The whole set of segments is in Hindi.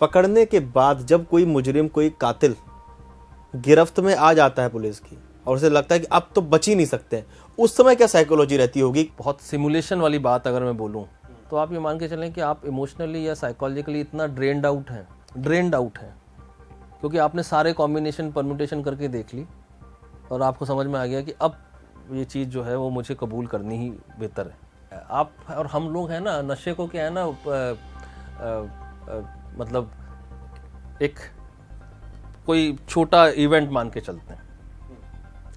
पकड़ने के बाद जब कोई मुजरिम, कोई कातिल गिरफ्त में आ जाता है पुलिस की और उसे लगता है कि अब तो बच ही नहीं सकते, उस समय क्या साइकोलॉजी रहती होगी? बहुत सिमुलेशन वाली बात अगर मैं बोलूं तो आप ये मान के चलें कि आप इमोशनली या साइकोलॉजिकली इतना ड्रेन्ड आउट हैं क्योंकि आपने सारे कॉम्बिनेशन परम्यूटेशन करके देख ली और आपको समझ में आ गया कि अब ये चीज़ जो है वो मुझे कबूल करनी ही बेहतर है। आप और हम लोग हैं ना, नशे को क्या है ना, मतलब एक कोई छोटा इवेंट मान के चलते हैं।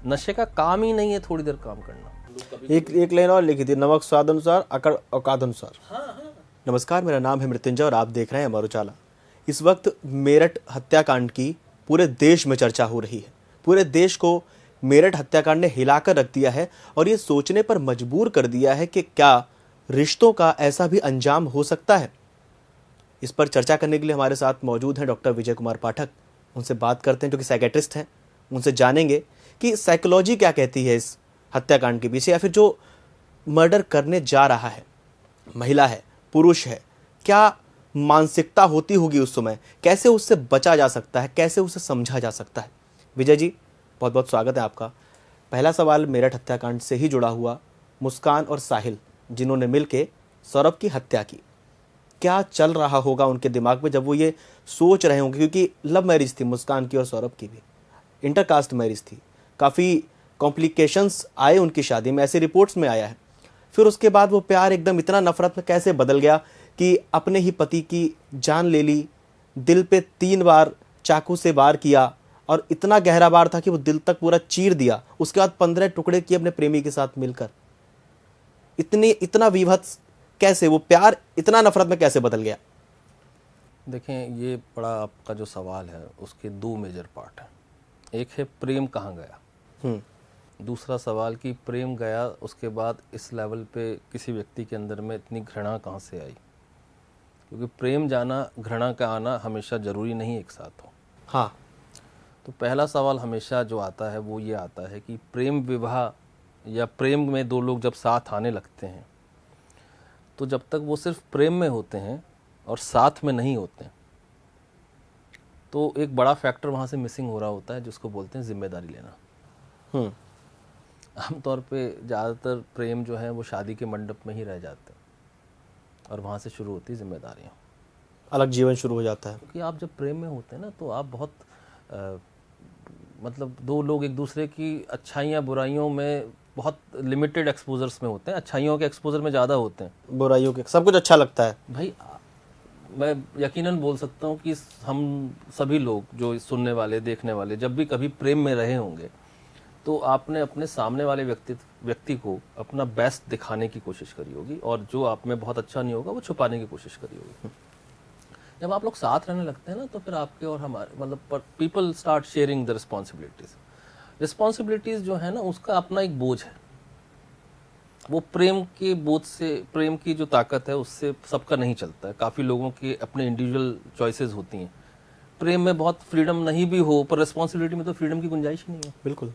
नशे का काम ही नहीं है थोड़ी देर काम करना। एक लाइन और लिखी थी, नमक स्वाद अनुसार, अकड़ औकात अनुसार। नमस्कार, मेरा नाम है मृत्युंजय और आप देख रहे हैं अमर उजाला। इस वक्त मेरठ हत्याकांड की पूरे देश में चर्चा हो रही है। पूरे देश को मेरठ हत्याकांड ने हिलाकर रख दिया है और ये सोचने पर मजबूर कर दिया है कि क्या रिश्तों का ऐसा भी अंजाम हो सकता है। इस पर चर्चा करने के लिए हमारे साथ मौजूद हैं डॉक्टर विजय कुमार पाठक। उनसे बात करते हैं, जो कि साइकेट्रिस्ट हैं। उनसे जानेंगे कि साइकोलॉजी क्या कहती है इस हत्याकांड के पीछे, या फिर जो मर्डर करने जा रहा है, महिला है, पुरुष है, क्या मानसिकता होती होगी उस समय, कैसे उससे बचा जा सकता है, कैसे उसे समझा जा सकता है। विजय जी, बहुत बहुत स्वागत है आपका। पहला सवाल मेरठ हत्याकांड से ही जुड़ा हुआ, मुस्कान और साहिल जिन्होंने मिलकर सौरभ की हत्या की, क्या चल रहा होगा उनके दिमाग में जब वो ये सोच रहे होंगे, क्योंकि लव मैरिज थी मुस्कान की और सौरभ की भी, इंटरकास्ट मैरिज थी, काफ़ी कॉम्प्लिकेशंस आए उनकी शादी में, ऐसे रिपोर्ट्स में आया है। फिर उसके बाद वो प्यार एकदम इतना नफरत में कैसे बदल गया कि अपने ही पति की जान ले ली, दिल पे 3 बार चाकू से वार किया और इतना गहरा वार था कि वो दिल तक पूरा चीर दिया। उसके बाद 15 टुकड़े किए अपने प्रेमी के साथ मिलकर। इतना विभत्स कैसे, वो प्यार इतना नफरत में कैसे बदल गया? देखें, ये बड़ा आपका जो सवाल है उसके 2 मेजर पार्ट हैं। एक है प्रेम कहाँ गया, दूसरा सवाल कि प्रेम गया उसके बाद इस लेवल पे किसी व्यक्ति के अंदर में इतनी घृणा कहाँ से आई, क्योंकि प्रेम जाना, घृणा का आना हमेशा ज़रूरी नहीं एक साथ हो। हाँ, तो पहला सवाल हमेशा जो आता है वो ये आता है कि प्रेम विवाह या प्रेम में 2 लोग जब साथ आने लगते हैं तो जब तक वो सिर्फ प्रेम में होते हैं और साथ में नहीं होते हैं तो एक बड़ा फैक्टर वहाँ से मिसिंग हो रहा होता है, जिसको बोलते हैं जिम्मेदारी लेना। आमतौर पे ज़्यादातर प्रेम जो है वो शादी के मंडप में ही रह जाते हैं और वहाँ से शुरू होती है जिम्मेदारियाँ, अलग जीवन शुरू हो जाता है। क्योंकि आप जब प्रेम में होते हैं ना तो आप बहुत मतलब 2 लोग एक दूसरे की अच्छाइयाँ बुराइयों में बहुत लिमिटेड एक्सपोजर्स में होते हैं, अच्छाइयों के एक्सपोजर में ज़्यादा होते हैं, बुराइयों के सब कुछ अच्छा लगता है। भाई मैं यकीनन बोल सकता हूँ कि हम सभी लोग जो सुनने वाले, देखने वाले, जब भी कभी प्रेम में रहे होंगे तो आपने अपने सामने वाले व्यक्ति को अपना बेस्ट दिखाने की कोशिश करी होगी और जो आप में बहुत अच्छा नहीं होगा वो छुपाने की कोशिश करी होगी। जब आप लोग साथ रहने लगते हैं ना तो फिर आपके और हमारे मतलब people start sharing the responsibilities जो है ना, उसका अपना एक बोझ है। वो प्रेम के बोझ से, प्रेम की जो ताकत है उससे सबका नहीं चलता है। काफ़ी लोगों के अपने इंडिविजुअल चॉइसेस होती हैं। प्रेम में बहुत फ्रीडम नहीं भी हो पर रिस्पॉन्सिबिलिटी में तो फ्रीडम की गुंजाइश ही नहीं है। बिल्कुल,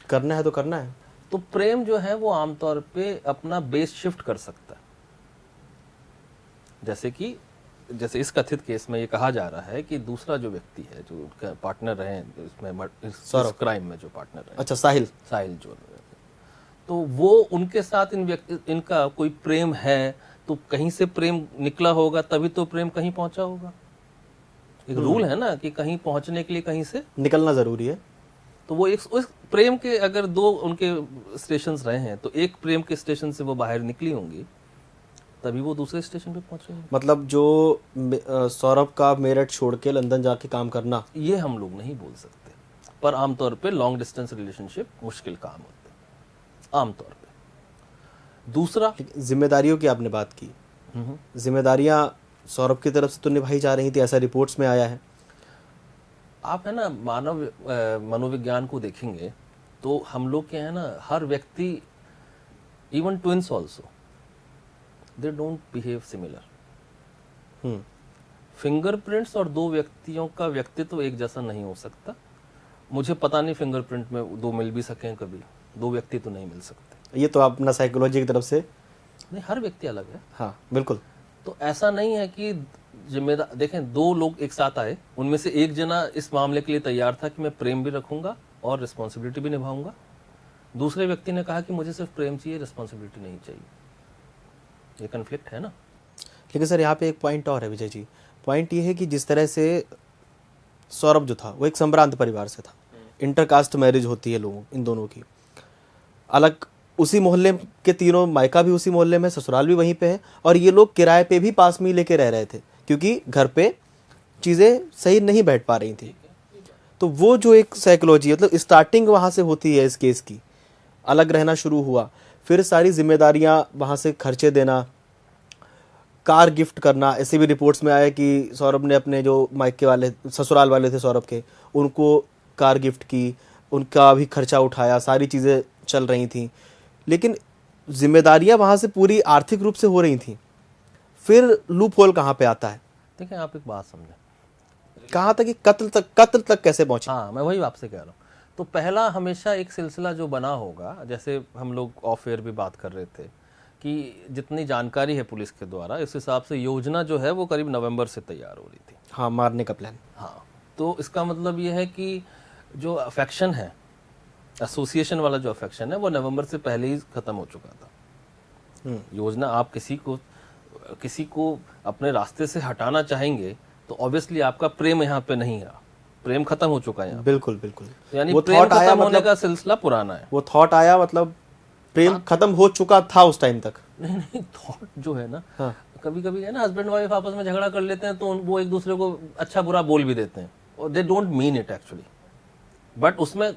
करना है तो करना है। तो प्रेम जो है वो आमतौर पे अपना बेस शिफ्ट कर सकता है। जैसे इस कथित केस में ये कहा जा रहा है कि दूसरा जो व्यक्ति है, जो उनका पार्टनर रहे इसमें, इस क्राइम में जो पार्टनर रहे, अच्छा साहिल जो, तो वो उनके साथ इनका कोई प्रेम है तो कहीं से प्रेम निकला होगा, तभी तो प्रेम कहीं पहुंचा होगा। एक रूल है ना कि कहीं पहुंचने के लिए कहीं से निकलना जरूरी है। तो वो उस प्रेम के अगर 2 उनके स्टेशंस रहे हैं तो एक प्रेम के स्टेशन से वो बाहर निकली होंगी, तभी वो दूसरे स्टेशन पे पहुंचे। मतलब जो सौरभ का मेरठ छोड़ के लंदन जाके काम करना, ये हम लोग नहीं बोल सकते, पर आमतौर पे लॉन्ग डिस्टेंस रिलेशनशिप मुश्किल काम होते हैं आमतौर पे। दूसरा, जिम्मेदारियों की आपने बात की, जिम्मेदारियां सौरभ की तरफ से तो निभाई जा रही थी, ऐसा रिपोर्ट्स में आया है। आप है ना मनोविज्ञान को देखेंगे तो हम लोग क्या है ना, हर व्यक्ति, even twins also, they don't behave similar. Fingerprints और 2 व्यक्तियों का व्यक्तित्व एक जैसा नहीं हो सकता। मुझे पता नहीं फिंगरप्रिंट में 2 मिल भी सकें, कभी 2 व्यक्ति तो नहीं मिल सकते। ये तो अपना साइकोलॉजी की तरफ से नहीं, हर व्यक्ति अलग है। हाँ बिल्कुल। तो ऐसा नहीं है कि जिम्मेदार देखें, दो लोग एक साथ आए, उनमें से एक जना इस मामले के लिए तैयार था कि मैं प्रेम भी रखूंगा और रिस्पॉन्सिबिलिटी भी निभाऊंगा। दूसरे व्यक्ति ने कहा कि मुझे सिर्फ प्रेम चाहिए, रिस्पॉन्सिबिलिटी नहीं चाहिए। ये कन्फ्लिक्ट है ना। लेकिन सर यहाँ पे एक पॉइंट और है विजय जी। पॉइंट ये है कि जिस तरह से सौरभ जो था वो एक संभ्रांत परिवार से था, इंटरकास्ट मैरिज होती है लोगों इन दोनों की, अलग उसी मोहल्ले के तीनों, मायका भी उसी मोहल्ले में, ससुराल भी वहीं पे है, और ये लोग किराए पे भी पास में ही लेके रह रहे थे क्योंकि घर पे चीज़ें सही नहीं बैठ पा रही थी। तो वो जो एक साइकोलॉजी, मतलब स्टार्टिंग वहाँ से होती है इस केस की, अलग रहना शुरू हुआ, फिर सारी जिम्मेदारियाँ वहाँ से खर्चे देना, कार गिफ्ट करना। ऐसे भी रिपोर्ट्स में आया कि सौरभ ने अपने जो मायके वाले ससुराल वाले थे सौरभ के, उनको कार गिफ्ट की, उनका भी खर्चा उठाया, सारी चीज़ें चल रही थी। लेकिन जिम्मेदारियां वहाँ से पूरी आर्थिक रूप से हो रही थी। फिर लूप होल कहाँ पे आता है? देखिए, आप एक बात समझें, कहाँ तक कि कत्ल तक कैसे पहुंचे? हाँ, मैं वही आपसे कह रहा हूँ। तो पहला हमेशा एक सिलसिला जो बना होगा, जैसे हम लोग ऑफ एयर भी बात कर रहे थे कि जितनी जानकारी है पुलिस के द्वारा, इस हिसाब से योजना जो है वो करीब नवंबर से तैयार हो रही थी। हाँ, मारने का प्लान। हाँ, तो इसका मतलब ये है कि जो अफेक्शन है, एसोसिएशन वाला जो अफेक्शन है, वो नवंबर से पहले ही खत्म हो चुका था। योजना, आप किसी को अपने रास्ते से हटाना चाहेंगे तो ऑब्वियसली आपका प्रेम यहाँ पे नहीं रहा, प्रेम खत्म हो चुका है यहाँ। बिल्कुल बिल्कुल। यानी प्रेम खत्म होने का सिलसिला पुराना है। वो थॉट आया, मतलब प्रेम खत्म हो चुका था उस टाइम तक। नहीं, थॉट जो है ना, हाँ। कभी कभी है ना, हस्बैंड वाइफ आपस में झगड़ा कर लेते हैं तो वो एक दूसरे को अच्छा बुरा बोल भी देते हैं, और they don't mean it actually, but उसमें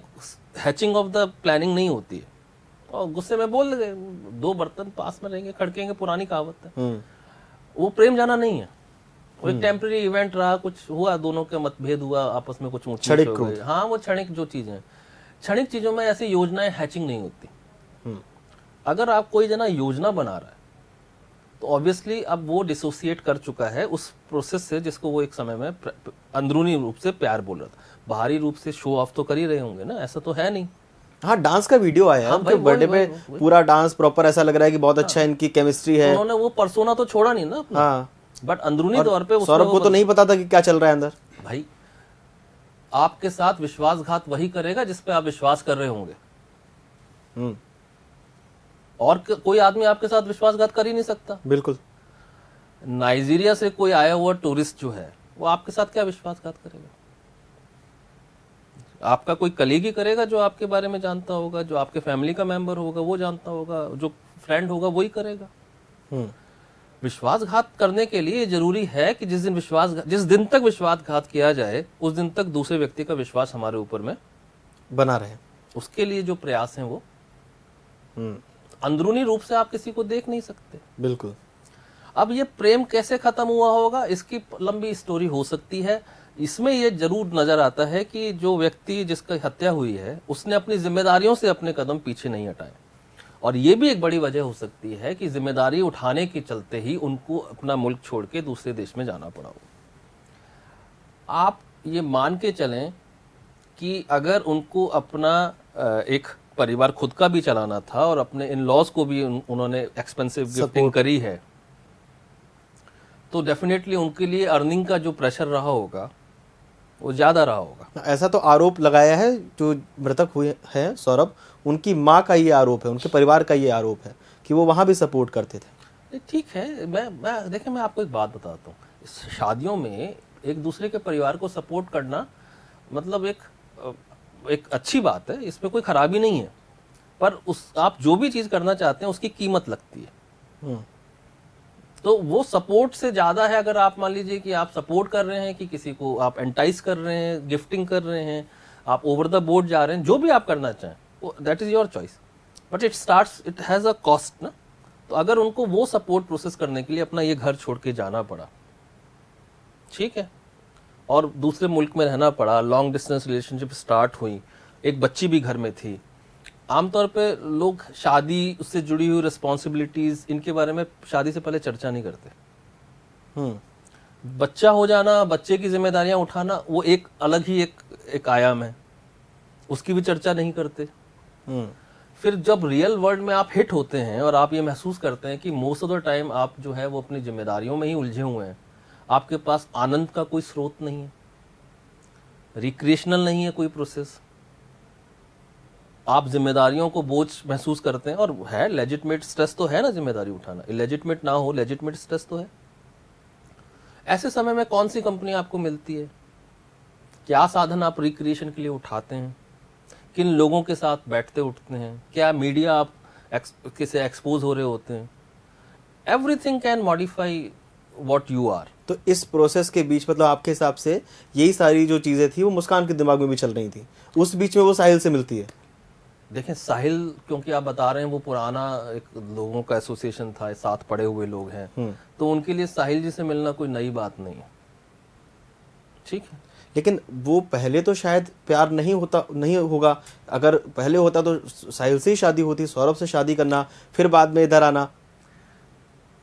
हैचिंग ऑफ द प्लानिंग नहीं होती है, और गुस्से में बोल गए, दो बर्तन पास में रहेंगे खड़केंगे, पुरानी कहावत है। वो प्रेम जाना नहीं है, वो एक टेम्पररी इवेंट रहा, कुछ हुआ, दोनों के मतभेद हुआ, आपस में कुछ ऊंच नीच हो गई। हाँ, वो क्षणिक जो चीजें हैं, क्षणिक चीजों में ऐसी योजनाएं हैचिंग नहीं होती। अगर आप कोई जना योजना बना रहा है तो ऑब्वियसली अब वो डिसोसिएट कर चुका है उस प्रोसेस से, जिसको वो एक समय में अंदरूनी रूप से प्यार बोल रहा था। बाहरी रूप से शो ऑफ तो कर ही रहे होंगे ना, ऐसा तो है नहीं। हाँ, डांस का वीडियो आया है उनके बर्थडे पे, पूरा डांस प्रॉपर, ऐसा लग रहा है कि बहुत अच्छा इनकी केमिस्ट्री है। उन्होंने वो पर्सोना तो छोड़ा नहीं ना अपना। हाँ, बट अंदरूनी तौर पे सौरभ को तो नहीं पता था कि क्या चल रहा है अंदर। भाई, आपके साथ विश्वासघात वही करेगा जिस पे आप विश्वास कर रहे होंगे, और कोई आदमी आपके साथ विश्वासघात कर ही नहीं सकता। बिल्कुल। नाइजीरिया से कोई आया हुआ टूरिस्ट जो है, वो आपके साथ क्या विश्वासघात करेगा? आपका कोई कलीग ही करेगा, जो आपके बारे में जानता होगा, जो आपके फैमिली का मेंबर होगा वो जानता होगा, जो फ्रेंड होगा वही करेगा। विश्वासघात करने के लिए जरूरी है कि जिस दिन तक विश्वासघात किया जाए, उस दिन तक दूसरे व्यक्ति का विश्वास हमारे ऊपर में बना रहे। उसके लिए जो प्रयास हैं वो अंदरूनी रूप से आप किसी को देख नहीं सकते। बिल्कुल। अब ये प्रेम कैसे खत्म हुआ होगा, इसकी लंबी स्टोरी हो सकती है। इसमें ये जरूर नजर आता है कि जो व्यक्ति जिसका हत्या हुई है, उसने अपनी जिम्मेदारियों से अपने कदम पीछे नहीं हटाए, और ये भी एक बड़ी वजह हो सकती है कि जिम्मेदारी उठाने के चलते ही उनको अपना मुल्क छोड़ के दूसरे देश में जाना पड़ा हो। आप ये मान के चलें कि अगर उनको अपना एक परिवार खुद का भी चलाना था और अपने इन लॉज को भी उन्होंने एक्सपेंसिव गिफ्टिंग करी है, तो डेफिनेटली उनके लिए अर्निंग का जो प्रेशर रहा होगा वो ज्यादा रहा होगा। ऐसा तो आरोप लगाया है जो मृतक हुए हैं सौरभ, उनकी माँ का ये आरोप है, उनके परिवार का ये आरोप है कि वो वहां भी सपोर्ट करते थे। ठीक है, मैं आपको एक बात बताता हूँ, शादियों में एक दूसरे के परिवार को सपोर्ट करना मतलब एक अच्छी बात है, इसमें कोई खराबी नहीं है, पर आप जो भी चीज करना चाहते हैं उसकी कीमत लगती है। तो वो सपोर्ट से ज्यादा है। अगर आप मान लीजिए कि आप सपोर्ट कर रहे हैं कि किसी को आप एंटाइज कर रहे हैं, गिफ्टिंग कर रहे हैं, आप ओवर द बोर्ड जा रहे हैं, जो भी आप करना चाहें, that is your choice, but it has a cost ना। तो अगर उनको वो सपोर्ट प्रोसेस करने के लिए अपना ये घर छोड़ के जाना पड़ा, ठीक है, और दूसरे मुल्क में रहना पड़ा, लॉन्ग डिस्टेंस रिलेशनशिप स्टार्ट हुई, एक बच्ची भी घर में थी। आमतौर पे लोग शादी, उससे जुड़ी हुई रिस्पॉन्सिबिलिटीज, इनके बारे में शादी से पहले चर्चा नहीं करते। बच्चा हो जाना, बच्चे की जिम्मेदारियां उठाना, वो एक अलग ही एक आयाम है, उसकी भी चर्चा नहीं करते। फिर जब रियल वर्ल्ड में आप हिट होते हैं और आप ये महसूस करते हैं कि मोस्ट ऑफ द टाइम आप जो है वो अपनी जिम्मेदारियों में ही उलझे हुए हैं, आपके पास आनंद का कोई स्रोत नहीं है, रिक्रिएशनल नहीं है कोई प्रोसेस, आप जिम्मेदारियों को बोझ महसूस करते हैं, और है लेजिटमेट स्ट्रेस तो है ना जिम्मेदारी उठाना, इलेजिटमेट ना हो लेजिटमेट स्ट्रेस तो है। ऐसे समय में कौन सी कंपनी आपको मिलती है, क्या साधन आप रिक्रिएशन के लिए उठाते हैं, किन लोगों के साथ बैठते उठते हैं, क्या मीडिया आप किसे एक्सपोज हो रहे होते हैं, everything can modify what you are. तो इस प्रोसेस के बीच मतलब आपके हिसाब से यही सारी जो चीज़ें थी वो मुस्कान के दिमाग में भी चल रही थी, उस बीच में वो साहिल से मिलती है। देखें साहिल, क्योंकि आप बता रहे हैं वो पुराना एक लोगों का एसोसिएशन था, साथ पड़े हुए लोग हैं, तो उनके लिए साहिल जी से मिलना कोई नई बात नहीं है, ठीक है। लेकिन वो पहले तो शायद प्यार नहीं होगा, अगर पहले होता तो साहिल से ही शादी होती, सौरभ से शादी करना फिर बाद में इधर आना,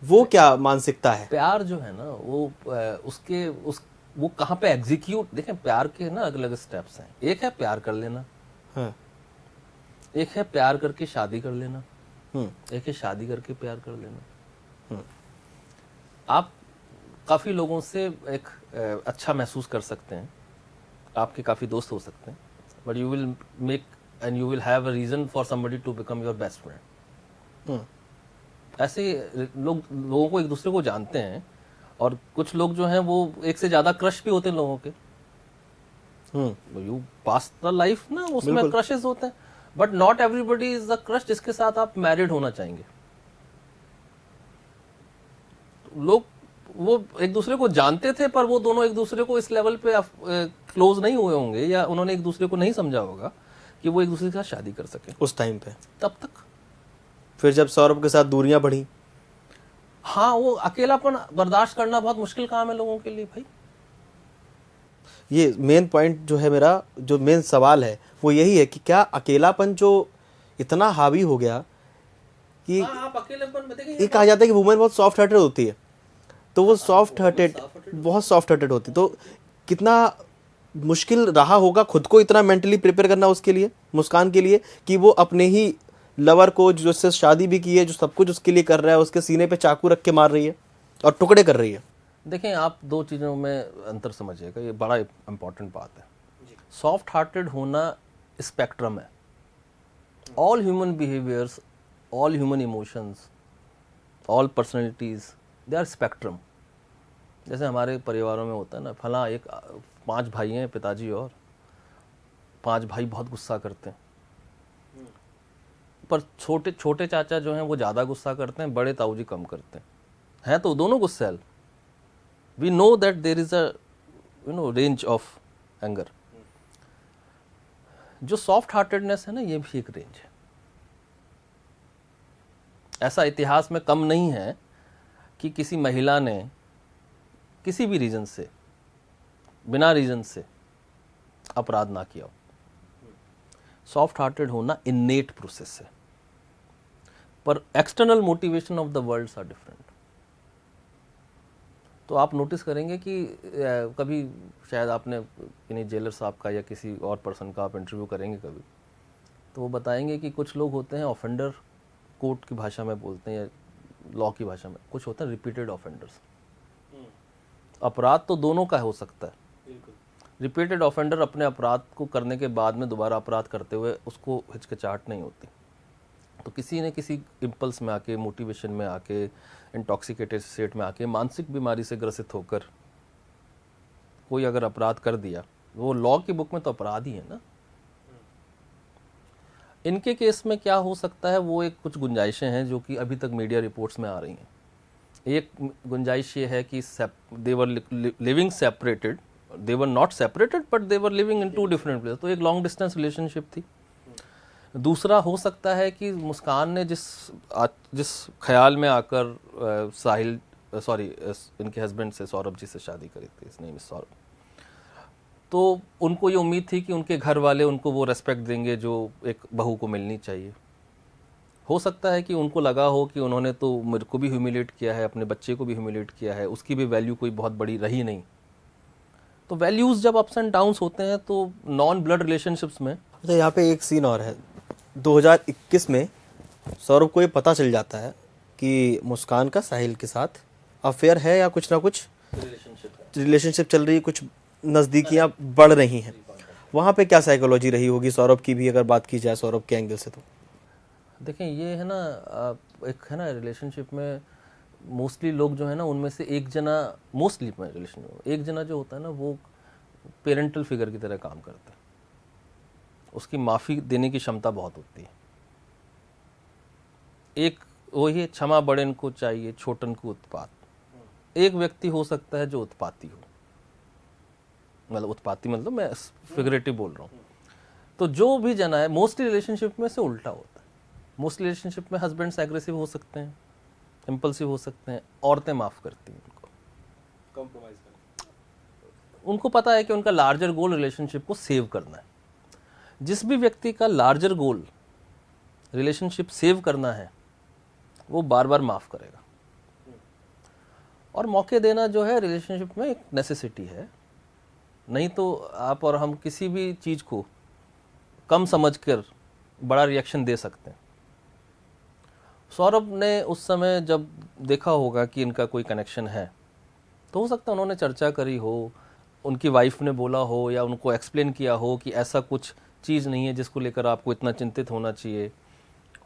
वो क्या मानसिकता है? प्यार जो है ना वो वो कहाँ पे एग्जीक्यूट, देखें प्यार के ना अलग अलग स्टेप्स हैं। एक है प्यार कर लेना, हाँ। एक है प्यार करके शादी कर लेना, एक है शादी करके प्यार कर लेना। आप काफी लोगों से एक अच्छा महसूस कर सकते हैं, आपके काफी दोस्त हो सकते हैं, but you will make and you will have a reason for somebody to become your best friend. ऐसे लोगों को एक दूसरे को जानते हैं, और कुछ लोग जो हैं वो एक से ज्यादा क्रश भी होते हैं लोगों के। यू पास द लाइफ ना, उसमें क्रशेस होते हैं, but not everybody is the crush जिसके साथ आप मैरिड होना चाहेंगे। लोग वो एक दूसरे को जानते थे, पर वो दोनों एक दूसरे को इस लेवल पे क्लोज नहीं हुए होंगे, या उन्होंने एक दूसरे को नहीं समझा होगा कि वो एक दूसरे के साथ शादी कर सके उस टाइम पे। तब तक फिर जब सौरभ के साथ दूरियां बढ़ी, हाँ, वो अकेलापन बर्दाश्त करना बहुत मुश्किल काम है लोगों के लिए भाई। ये मेन पॉइंट जो है मेरा, जो मेन सवाल है वो यही है कि क्या अकेलापन जो इतना हावी हो गया कि आप अकेलेपन में देखें, ये कहा जाता है कि वुमेन बहुत सॉफ्ट हार्टेड होती है, तो वो बहुत सॉफ्ट हार्टेड होती, तो कितना मुश्किल रहा होगा खुद को इतना मेंटली प्रिपेयर करना उसके लिए, मुस्कान के लिए, कि वो अपने ही लवर को जिससे शादी भी की है, जो सब कुछ उसके लिए कर रहा है, उसके सीने पे चाकू रख के मार रही है और टुकड़े कर रही है। देखें आप दो चीज़ों में अंतर समझिएगा, ये बड़ा इंपॉर्टेंट बात है। सॉफ्ट हार्टेड होना स्पेक्ट्रम है। All human behaviours, all human emotions, all personalities, they are spectrum. जैसे हमारे परिवारों में होता है ना, फला 5 भाई हैं, पिताजी और 5 भाई बहुत गुस्सा करते हैं, पर छोटे चाचा जो हैं वो ज़्यादा गुस्सा करते हैं, बड़े ताऊ जी कम करते हैं तो दोनों गुस्सैल। We know that there is a range of anger. जो सॉफ्ट हार्टेडनेस है ना, ये भी एक रेंज है। ऐसा इतिहास में कम नहीं है कि किसी महिला ने किसी भी रीजन से, बिना रीजन से अपराध ना किया हो। सॉफ्ट हार्टेड होना इन्नेट प्रोसेस है, पर external motivation of the worlds are different. तो आप नोटिस करेंगे कि कभी शायद आपने किन्हीं जेलर साहब का या किसी और पर्सन का आप इंटरव्यू करेंगे कभी, तो वो बताएंगे कि कुछ लोग होते हैं ऑफेंडर, कोर्ट की भाषा में बोलते हैं या लॉ की भाषा में, कुछ होता है रिपीटेड ऑफेंडर्स। अपराध तो दोनों का हो सकता है। रिपीटेड ऑफेंडर अपने अपराध को करने के बाद में दोबारा अपराध करते हुए उसको हिचकिचाहट नहीं होती, तो किसी न किसी इम्पल्स में आके, मोटिवेशन में आके, इंटॉक्सिकेटेड स्टेट में आके, मानसिक बीमारी से ग्रसित होकर कोई अगर अपराध कर दिया, वो लॉ की बुक में तो अपराध ही है ना। इनके केस में क्या हो सकता है, वो एक कुछ गुंजाइशें हैं जो कि अभी तक मीडिया रिपोर्ट्स में आ रही हैं। एक गुंजाइश ये है कि they were living separated, they were not separated but they were living in 2 different place, तो एक लॉन्ग डिस्टेंस रिलेशनशिप थी। दूसरा हो सकता है कि मुस्कान ने जिस ख्याल में आकर इनके हस्बैंड से, सौरभ जी से शादी करी थी, इसने मिस सौरभ, तो उनको ये उम्मीद थी कि उनके घर वाले उनको वो रेस्पेक्ट देंगे जो एक बहू को मिलनी चाहिए। हो सकता है कि उनको लगा हो कि उन्होंने तो मेरे को भी ह्यूमिलेट किया है, अपने बच्चे को भी ह्यूमिलेट किया है, उसकी भी वैल्यू कोई बहुत बड़ी रही नहीं। तो वैल्यूज़ जब अप्स एंड डाउन्स होते हैं तो नॉन ब्लड रिलेशनशिप्स में। अच्छा, यहाँ पे एक सीन और है। 2021 में सौरभ को ये पता चल जाता है कि मुस्कान का साहिल के साथ अफेयर है या कुछ ना कुछ रिलेशनशिप चल रही है, कुछ नज़दीकियाँ बढ़ रही हैं, वहाँ पे क्या साइकोलॉजी रही होगी सौरभ की भी, अगर बात की जाए सौरभ के एंगल से तो? देखें, ये है ना, एक है ना रिलेशनशिप में मोस्टली लोग जो है ना, उनमें से एक जना, मोस्टली में रिलेशन में एक जना जो होता है ना, वो पेरेंटल फिगर की तरह काम करता है। उसकी माफ़ी देने की क्षमता बहुत होती है। एक वही क्षमा बड़ेन को चाहिए छोटन को उत्पात। एक व्यक्ति हो सकता है जो उत्पाती हो, मतलब उत्पाती मतलब मैं फिगरेटिव बोल रहा हूँ। तो जो भी जना है, मोस्टली रिलेशनशिप में से उल्टा होता है। मोस्टली रिलेशनशिप में हस्बैंड्स एग्रेसिव हो सकते हैं, इम्पल्सिव हो सकते हैं, औरतें माफ़ करती हैं उनको, कॉम्प्रोमाइज उनको पता है कि उनका लार्जर गोल रिलेशनशिप को सेव करना है। जिस भी व्यक्ति का लार्जर गोल रिलेशनशिप सेव करना है, वो बार बार माफ़ करेगा। और मौके देना जो है रिलेशनशिप में एक नेसेसिटी है, नहीं तो आप और हम किसी भी चीज़ को कम समझकर बड़ा रिएक्शन दे सकते हैं। सौरभ ने उस समय जब देखा होगा कि इनका कोई कनेक्शन है, तो हो सकता है उन्होंने चर्चा करी हो, उनकी वाइफ ने बोला हो या उनको एक्सप्लेन किया हो कि ऐसा कुछ चीज़ नहीं है जिसको लेकर आपको इतना चिंतित होना चाहिए।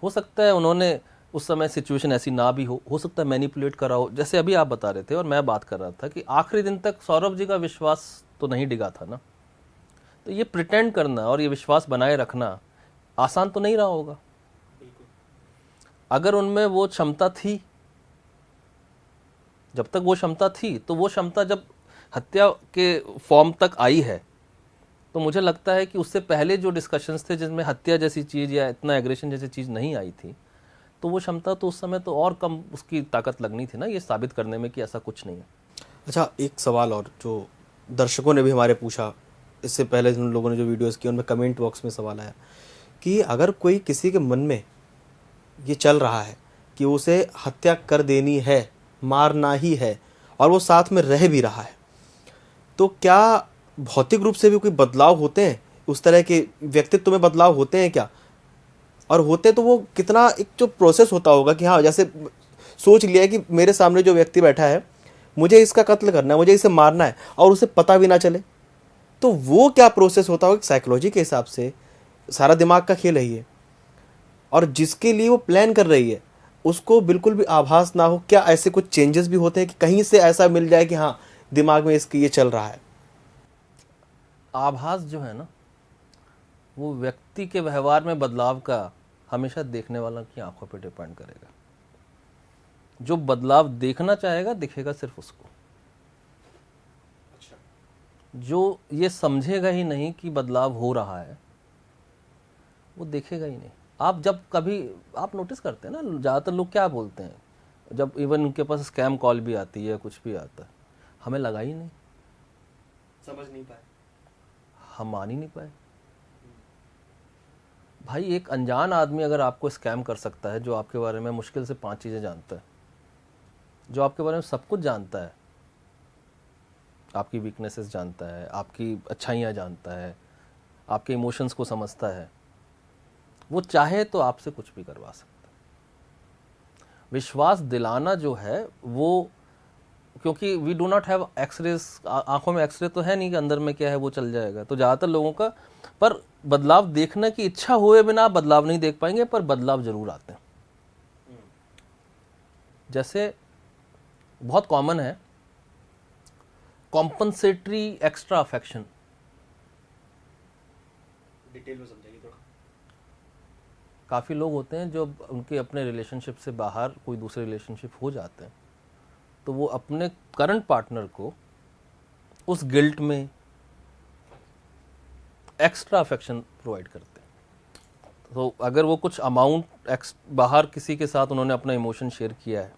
हो सकता है उन्होंने उस समय सिचुएशन ऐसी ना भी हो सकता है मैनिपुलेट करा हो, जैसे अभी आप बता रहे थे और मैं बात कर रहा था कि आखिरी दिन तक सौरभ जी का विश्वास तो नहीं डिगा था ना। तो ये प्रिटेंड करना और ये विश्वास बनाए रखना आसान तो नहीं रहा होगा। अगर उनमें वो क्षमता थी, जब तक वो क्षमता थी, तो वो क्षमता जब हत्या के फॉर्म तक आई है, तो मुझे लगता है कि उससे पहले जो डिस्कशंस थे जिसमें हत्या जैसी चीज़ या इतना एग्रेशन जैसी चीज़ नहीं आई थी, तो वो क्षमता तो उस समय तो और कम उसकी ताकत लगनी थी ना, ये साबित करने में कि ऐसा कुछ नहीं है। अच्छा, एक सवाल और जो दर्शकों ने भी हमारे पूछा, इससे पहले जिन लोगों ने जो वीडियोस की उनमें कमेंट बॉक्स में सवाल आया कि अगर कोई किसी के मन में ये चल रहा है कि उसे हत्या कर देनी है, मारना ही है, और वो साथ में रह भी रहा है, तो क्या भौतिक रूप से भी कोई बदलाव होते हैं? उस तरह के व्यक्तित्व में बदलाव होते हैं क्या? और होते तो वो कितना, एक जो प्रोसेस होता होगा कि हाँ, जैसे सोच लिया है कि मेरे सामने जो व्यक्ति बैठा है, मुझे इसका कत्ल करना है, मुझे इसे मारना है, और उसे पता भी ना चले, तो वो क्या प्रोसेस होता होगा साइकोलॉजी के हिसाब से? सारा दिमाग का खेल है ये, और जिसके लिए वो प्लान कर रही है उसको बिल्कुल भी आभास ना हो। क्या ऐसे कुछ चेंजेस भी होते हैं कि कहीं से ऐसा मिल जाए कि हाँ, दिमाग में इसके ये चल रहा है? आभास जो है ना, वो व्यक्ति के व्यवहार में बदलाव का हमेशा देखने वाला की आंखों पे डिपेंड करेगा। जो बदलाव देखना चाहेगा दिखेगा सिर्फ उसको। जो ये समझेगा ही नहीं कि बदलाव हो रहा है, वो देखेगा ही नहीं। आप जब कभी आप नोटिस करते हैं ना, ज़्यादातर लोग क्या बोलते हैं, जब इवन उनके पास स्कैम कॉल भी आती है, कुछ भी आता है, हमें लगा ही नहीं, समझ नहीं पाए, हम मान ही नहीं पाए। भाई, एक अनजान आदमी अगर आपको स्कैम कर सकता है, जो आपके बारे में मुश्किल से 5 चीज़ें जानता है, जो आपके बारे में सब कुछ जानता है, आपकी वीकनेसेस जानता है, आपकी अच्छाइयाँ जानता है, आपके इमोशंस को समझता है, वो चाहे तो आपसे कुछ भी करवा सकता है। विश्वास दिलाना जो है वो, क्योंकि we do not have x-rays, आंखों में एक्सरे तो है नहीं कि अंदर में क्या है वो चल जाएगा, तो ज़्यादातर लोगों का, पर बदलाव देखने की इच्छा हुए बिना आप बदलाव नहीं देख पाएंगे, पर बदलाव जरूर आते हैं। जैसे बहुत कॉमन है कॉम्पनसेटरी एक्स्ट्रा अफेक्शन। डिटेल में समझाइए थोड़ा। काफ़ी लोग होते हैं जो उनके अपने रिलेशनशिप से बाहर कोई दूसरे रिलेशनशिप हो जाते हैं, तो वो अपने करंट पार्टनर को उस गिल्ट में एक्स्ट्रा अफेक्शन प्रोवाइड करते हैं। तो अगर वो कुछ अमाउंट बाहर किसी के साथ उन्होंने अपना इमोशन शेयर किया है,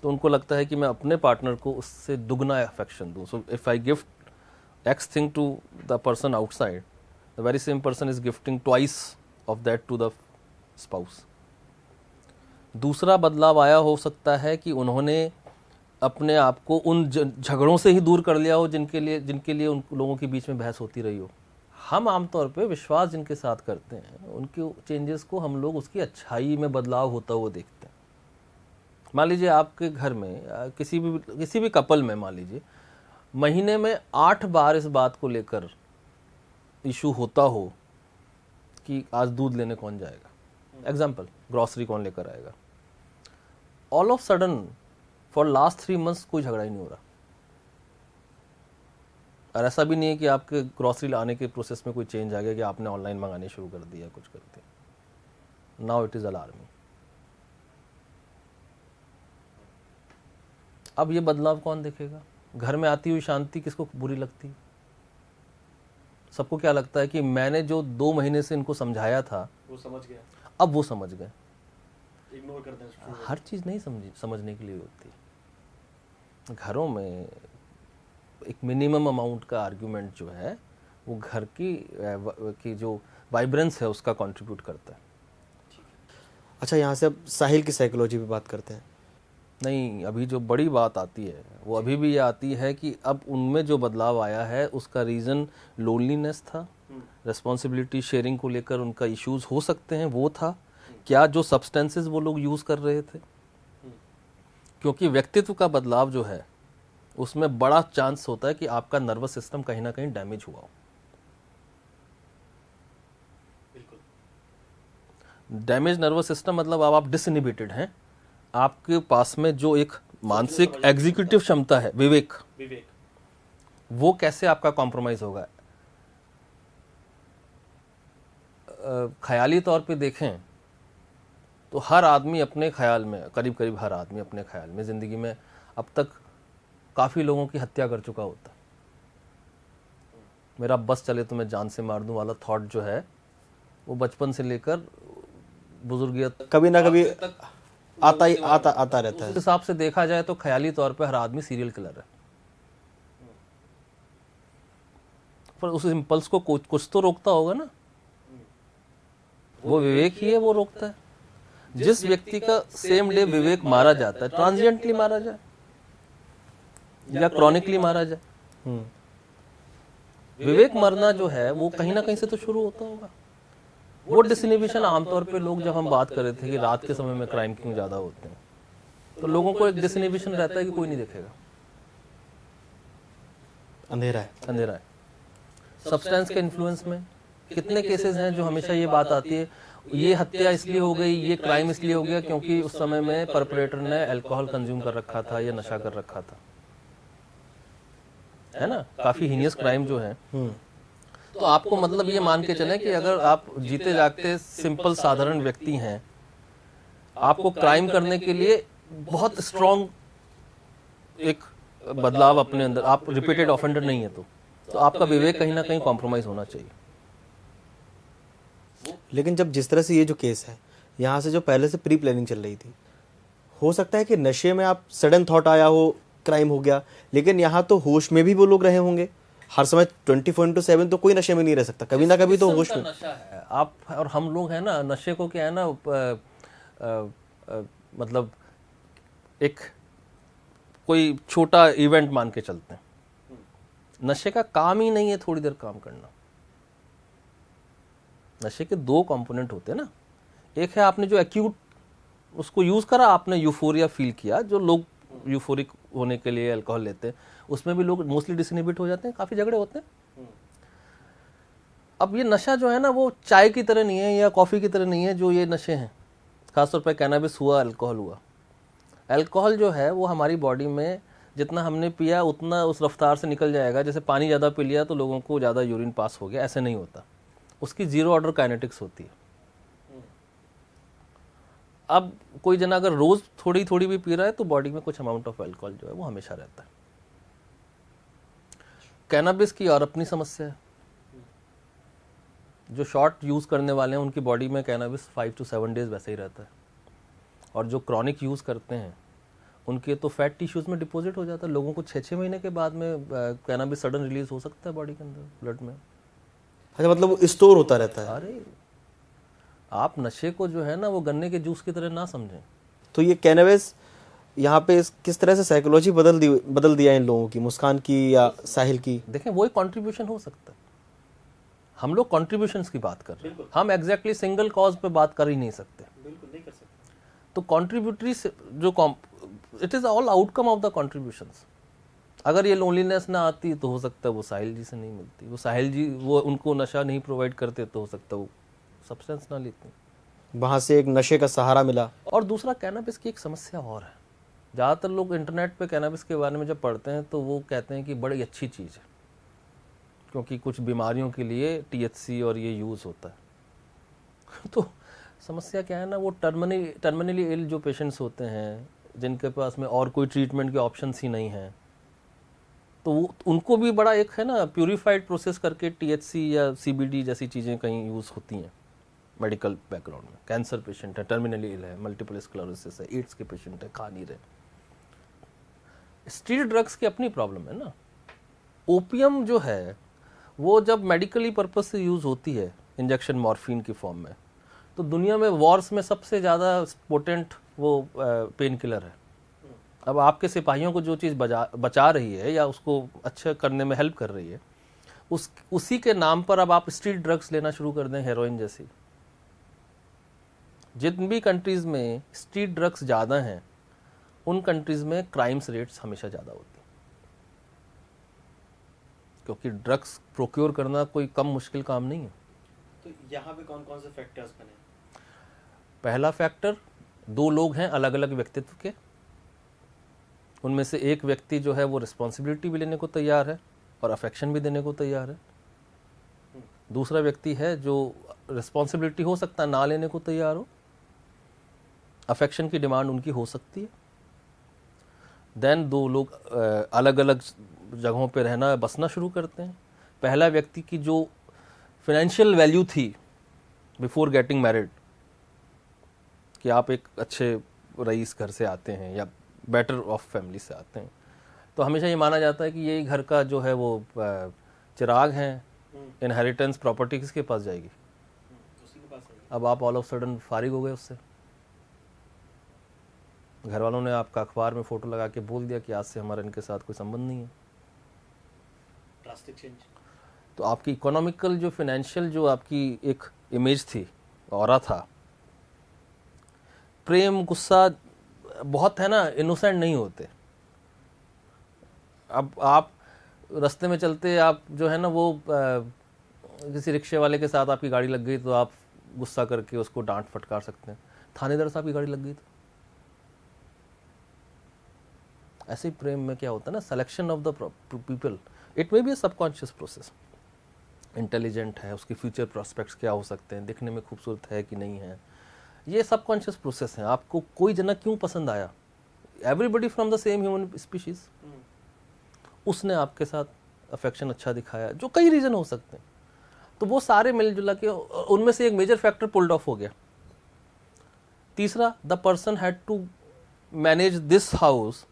तो उनको लगता है कि मैं अपने पार्टनर को उससे दुगना अफेक्शन दूँ। So if I gift X thing to the person outside, the very same person is gifting twice of that to the spouse. दूसरा बदलाव आया हो सकता है कि उन्होंने अपने आप को उन झगड़ों से ही दूर कर लिया हो जिनके लिए उन लोगों के बीच में बहस होती रही हो। हम आमतौर पे विश्वास जिनके साथ करते हैं, उनके चेंजेस को हम लोग उसकी अच्छाई में बदलाव होता हुआ देखते हैं। मान लीजिए आपके घर में किसी भी कपल में मान लीजिए महीने में 8 बार इस बात को लेकर इशू होता हो कि आज दूध लेने कौन जाएगा, एग्जाम्पल ग्रॉसरी कौन लेकर आएगा, all of sudden for last 3 months कोई झगड़ा ही नहीं हो रहा। और ऐसा भी नहीं है कि आपके ग्रॉसरी लाने के प्रोसेस में कोई चेंज आ गया कि आपने ऑनलाइन मंगाने शुरू कर दिया, कुछ कर दिया। Now it is alarming. अब ये बदलाव कौन देखेगा? घर में आती हुई शांति किसको बुरी लगती है? सबको क्या लगता है कि मैंने जो 2 महीने से इनको समझाया था वो समझ गया, अब वो समझ गए। इग्नोर कर दें। हर चीज़ नहीं समझने के लिए होती। घरों में एक मिनिमम अमाउंट का आर्ग्यूमेंट जो है वो घर की जो वाइब्रेंस है उसका कंट्रीब्यूट करता है। अच्छा, यहाँ से अब साहिल की साइकोलॉजी पे बात करते हैं। नहीं, अभी जो बड़ी बात आती है वो अभी भी ये आती है कि अब उनमें जो बदलाव आया है उसका रीज़न लोनलीनेस था, रिस्पॉन्सिबिलिटी शेयरिंग को लेकर उनका इश्यूज हो सकते हैं, वो था। क्या जो सब्सटेंसेस वो लोग यूज़ कर रहे थे, क्योंकि व्यक्तित्व का बदलाव जो है उसमें बड़ा चांस होता है कि आपका नर्वस सिस्टम कहीं ना कहीं डैमेज हुआ हो। डैमेज नर्वस सिस्टम मतलब अब आप डिसइनहिबिटेड हैं, आपके पास में जो एक मानसिक एग्जीक्यूटिव क्षमता है, विवेक, वो कैसे आपका कॉम्प्रोमाइज होगा। ख्याली तौर पे देखें तो हर आदमी अपने ख्याल में, करीब करीब हर आदमी अपने ख्याल में ज़िंदगी में अब तक काफ़ी लोगों की हत्या कर चुका होता है। मेरा बस चले तो मैं जान से मार दूं वाला थॉट जो है वो बचपन से लेकर बुजुर्गियत कभी ना कभी आता रहता है। उस हिसाब से देखा जाए तो ख्याली तौर पे हर आदमी सीरियल किलर है, पर उस इम्पल्स को कुछ तो रोकता होगा ना। वो विवेक ही है, वो रोकता है। जिस व्यक्ति का सेम डे विवेक मारा जाता है, ट्रांजिएंटली मारा जाए या क्रॉनिकली मारा जाए, विवेक मरना जो है वो कहीं ना कहीं से तो शुरू होता होगा। वो डिसइनहिबिशन आमतौर पे लोग, जब हम बात कर रहे थे कि रात के समय में क्राइम क्यों ज्यादा होते हैं, तो लोगों को एक डिसइनहिबिशन रहता है कि कोई नहीं देखेगा, अंधेरा है। सब्सटेंस के इन्फ्लुएंस में कितने केसेस हैं जो हमेशा ये बात आती है, ये हत्या इसलिए हो गई, ये क्राइम इसलिए हो गया क्योंकि उस समय में परपरेटर ने अल्कोहल कंज्यूम कर रखा था या नशा कर रखा था, है ना। काफी हीनियस क्राइम जो है। तो आपको मतलब ये मान के चलें कि अगर आप जीते जागते सिंपल साधारण व्यक्ति हैं, आपको क्राइम करने के लिए बहुत स्ट्रॉन्ग एक बदलाव अपने अंदर, आप रिपीटेड ऑफेंडर नहीं है तो आपका विवेक कहीं ना कहीं कॉम्प्रोमाइज होना चाहिए। लेकिन जब जिस तरह से ये जो केस है, यहाँ से जो पहले से प्री प्लानिंग चल रही थी, हो सकता है कि नशे में आप सडन थॉट आया हो, क्राइम हो गया, लेकिन यहाँ तो होश में भी वो लोग रहे होंगे हर समय 24/7। तो कोई नशे में नहीं रह सकता, कभी ना कभी तो होश में। नशा है आप और हम लोग हैं ना, नशे को क्या है ना, मतलब एक कोई छोटा इवेंट मान के चलते हैं। नशे का काम ही नहीं है थोड़ी देर काम करना। नशे के 2 कंपोनेंट होते हैं ना, एक है आपने जो एक्यूट उसको यूज करा, आपने यूफोरिया फील किया, जो लोग यूफोरिक होने के लिए अल्कोहल लेते हैं, उसमें भी लोग मोस्टली डिसइनहिबिट हो जाते हैं, काफी झगड़े होते हैं। अब ये नशा जो है ना वो चाय की तरह नहीं है या कॉफी की तरह नहीं है जो ये नशे हैं, खासतौर पर कैनाबिस हुआ, अल्कोहल हुआ। अल्कोहल जो है वो हमारी बॉडी में जितना हमने पिया उतना उस रफ्तार से निकल जाएगा। जैसे पानी ज़्यादा पी लिया तो लोगों को ज़्यादा यूरिन पास हो गया, ऐसे नहीं होता। उसकी 0 ऑर्डर काइनेटिक्स होती है। अब कोई जना अगर रोज थोड़ी थोड़ी भी पी रहा है तो बॉडी में कुछ अमाउंट ऑफ अल्कोहल जो है वो हमेशा रहता है। कैनाबिस की और अपनी समस्या है। जो शॉर्ट यूज करने वाले हैं उनकी बॉडी में कैनाबिस 5 to 7 डेज वैसे ही रहता है, और जो क्रॉनिक यूज करते हैं उनके तो फैट टिश्यूज में डिपॉजिट हो जाता है। लोगों को 6-6 महीने के बाद में कैनाबिस सडन रिलीज हो सकता है बॉडी के अंदर, ब्लड में। अच्छा, मतलब वो स्टोर होता रहता है। अरे आप नशे को जो है ना वो गन्ने के जूस की तरह ना समझें। तो ये कैनाबिस यहाँ पे किस तरह से साइकोलॉजी बदल दिया इन लोगों की, मुस्कान की या साहिल की? देखें, वही कंट्रीब्यूशन हो सकता है। हम लोग कंट्रीब्यूशंस की बात कर रहे हैं, हम एग्जैक्टली सिंगल कॉज पे बात कर ही नहीं सकते। बिल्कुल नहीं कर सकते। तो कॉन्ट्रीब्यूटरी से जो it is all outcome of the contributions. अगर ये लोनलीनेस ना आती तो हो सकता है वो साहिल जी से नहीं मिलती, वो साहिल जी वो उनको नशा नहीं प्रोवाइड करते तो हो सकता है वो सब्सटेंस ना लेती। वहाँ से एक नशे का सहारा मिला। और दूसरा, कैनबिस की एक समस्या और है। ज़्यादातर लोग इंटरनेट पे कैनबिस के बारे में जब पढ़ते हैं तो वो कहते हैं कि बड़ी अच्छी चीज़ है, क्योंकि कुछ बीमारियों के लिए THC और ये यूज़ होता है। तो समस्या क्या है ना, वो टर्मिनली इल जो पेशेंट्स होते हैं जिनके पास में और कोई ट्रीटमेंट के ऑप्शंस ही नहीं हैं, तो वो उनको भी बड़ा एक है ना प्यूरिफाइड प्रोसेस करके THC या CBD जैसी चीज़ें कहीं यूज़ होती हैं मेडिकल बैकग्राउंड में। कैंसर पेशेंट है, टर्मिनली इल है, मल्टीपल स्क्लेरोसिस है, एड्स के पेशेंट है, खा नहीं रहे। स्ट्रीट ड्रग्स की अपनी प्रॉब्लम है ना। ओपियम जो है वो जब मेडिकली पर्पस से यूज़ होती है इंजेक्शन मॉर्फिन की फॉर्म में, तो दुनिया में वॉर्स में सबसे ज़्यादा पोटेंट वो पेन किलर है। अब आपके सिपाहियों को जो चीज़ बचा रही है या उसको अच्छा करने में हेल्प कर रही है, उसी के नाम पर अब आप स्ट्रीट ड्रग्स लेना शुरू कर दें, हेरोइन जैसी। जिन भी कंट्रीज़ में स्ट्रीट ड्रग्स ज़्यादा हैं उन कंट्रीज़ में क्राइम्स रेट्स हमेशा ज़्यादा होती हैं, क्योंकि ड्रग्स प्रोक्योर करना कोई कम मुश्किल काम नहीं है। तो यहाँ पे कौन कौन से फैक्टर्स बने? पहला फैक्टर, दो लोग हैं अलग अलग व्यक्तित्व के, उनमें से एक व्यक्ति जो है वो रिस्पॉन्सिबिलिटी भी लेने को तैयार है और अफेक्शन भी देने को तैयार है। दूसरा व्यक्ति है जो रिस्पॉन्सिबिलिटी हो सकता है ना लेने को तैयार हो, अफेक्शन की डिमांड उनकी हो सकती है। देन दो लोग अलग अलग जगहों पे रहना बसना शुरू करते हैं। पहला व्यक्ति की जो फाइनेंशियल वैल्यू थी बिफोर गेटिंग मैरिड, कि आप एक अच्छे रईस घर से आते हैं या बेटर ऑफ फैमिली से आते हैं, तो हमेशा ये माना जाता है कि यही घर का जो है वो चिराग है, इनहेरिटेंस प्रॉपर्टी किसके पास जाएगी, उसी के पास है। अब आप ऑल ऑफ सडन फारिग हो गए उससे। घर वालों ने आपका अखबार में फ़ोटो लगा के बोल दिया कि आज से हमारा इनके साथ कोई संबंध नहीं है। Drastic change. तो आपकी इकोनॉमिकल जो फाइनेंशियल जो आपकी एक इमेज थी, ऑरा था, प्रेम गुस्सा बहुत है ना, इनोसेंट नहीं होते। अब आप रास्ते में चलते आप जो है ना वो किसी रिक्शे वाले के साथ आपकी गाड़ी लग गई तो आप गुस्सा करके उसको डांट फटकार सकते हैं। थानेदार साहब की गाड़ी लग गई तो ऐसे ही प्रेम में क्या होता है ना, selection of the people, it may be A subconscious process. Intelligent है, उसके फ्यूचर प्रोस्पेक्ट्स क्या हो सकते हैं, दिखने में खूबसूरत है कि नहीं है, ये सबकॉन्शियस प्रोसेस है। आपको कोई जना क्यों पसंद आया, everybody from the same human species, उसने आपके साथ अफेक्शन अच्छा दिखाया, जो कई रीज़न हो सकते हैं, तो वो सारे मिलजुला के उनमें से एक मेजर फैक्टर पुल्ड ऑफ हो गया। तीसरा, the person had to manage this house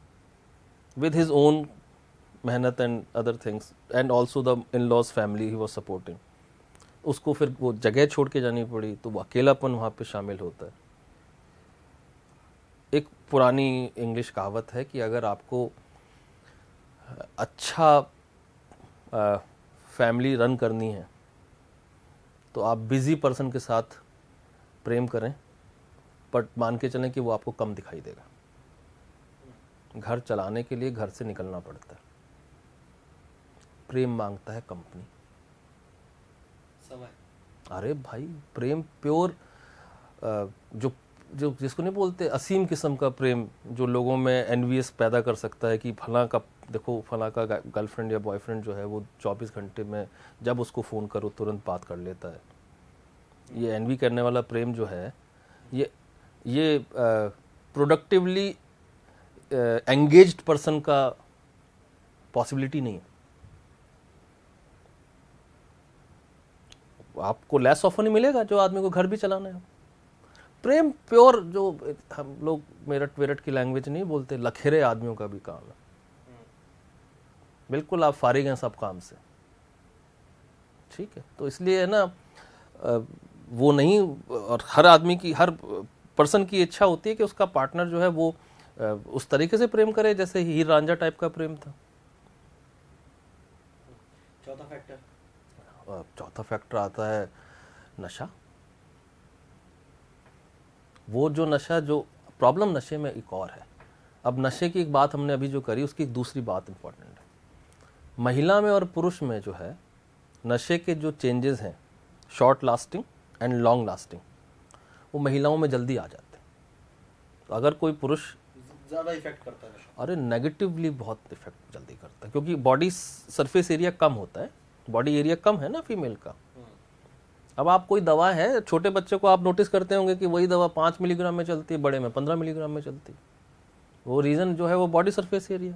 with his own मेहनत and other things and also the in-laws family he was supporting। उसको फिर वो जगह छोड़ के जानी पड़ी, तो वो अकेलापन वहाँ पे शामिल होता है। एक पुरानी इंग्लिश कहावत है कि अगर आपको अच्छा फैमिली रन करनी है तो आप बिजी पर्सन के साथ प्रेम करें, बट मान के चलें कि वो आपको कम दिखाई देगा। घर चलाने के लिए घर से निकलना पड़ता है। प्रेम मांगता है कंपनी, समय। अरे भाई प्रेम प्योर जो जो जिसको नहीं बोलते असीम किस्म का प्रेम, जो लोगों में एनवीएस पैदा कर सकता है कि फलां का देखो, फलां का गर्लफ्रेंड या बॉयफ्रेंड जो है वो 24 घंटे में जब उसको फ़ोन करो तुरंत बात कर लेता है। ये एनवी करने वाला प्रेम जो है ये प्रोडक्टिवली एंगेज्ड पर्सन का पॉसिबिलिटी नहीं है। आपको लेस ऑफन ही मिलेगा जो आदमी को घर भी चलाना है। प्रेम प्योर, जो हम लोग मेरठ वेरठ की लैंग्वेज नहीं बोलते, लखेरे आदमियों का भी काम है। बिल्कुल आप फारिग हैं सब काम से, ठीक है। तो इसलिए है ना वो नहीं, और हर आदमी की, हर पर्सन की इच्छा होती है कि उसका पार्टनर जो है वो उस तरीके से प्रेम करे जैसे हीर रांझा टाइप का प्रेम था। चौथा फैक्टर आता है नशा। वो जो नशा जो प्रॉब्लम नशे में एक और है। अब नशे की एक बात हमने अभी जो करी, उसकी एक दूसरी बात इंपॉर्टेंट है। महिला में और पुरुष में जो है नशे के जो चेंजेस हैं, short lasting and long lasting, वो महिलाओं में जल्दी आ जाते हैं। तो अगर कोई पुरुष ज़्यादा इफेक्ट करता है नशा। अरे नेगेटिवली बहुत इफेक्ट जल्दी करता है, क्योंकि बॉडी सरफेस एरिया कम होता है, बॉडी एरिया कम है ना फीमेल का। अब आप कोई दवा है, छोटे बच्चे को आप नोटिस करते होंगे कि वही दवा 5 मिलीग्राम में चलती है, बड़े में 15 मिलीग्राम में चलती है। वो रीज़न जो है वो बॉडी सरफेस एरिया।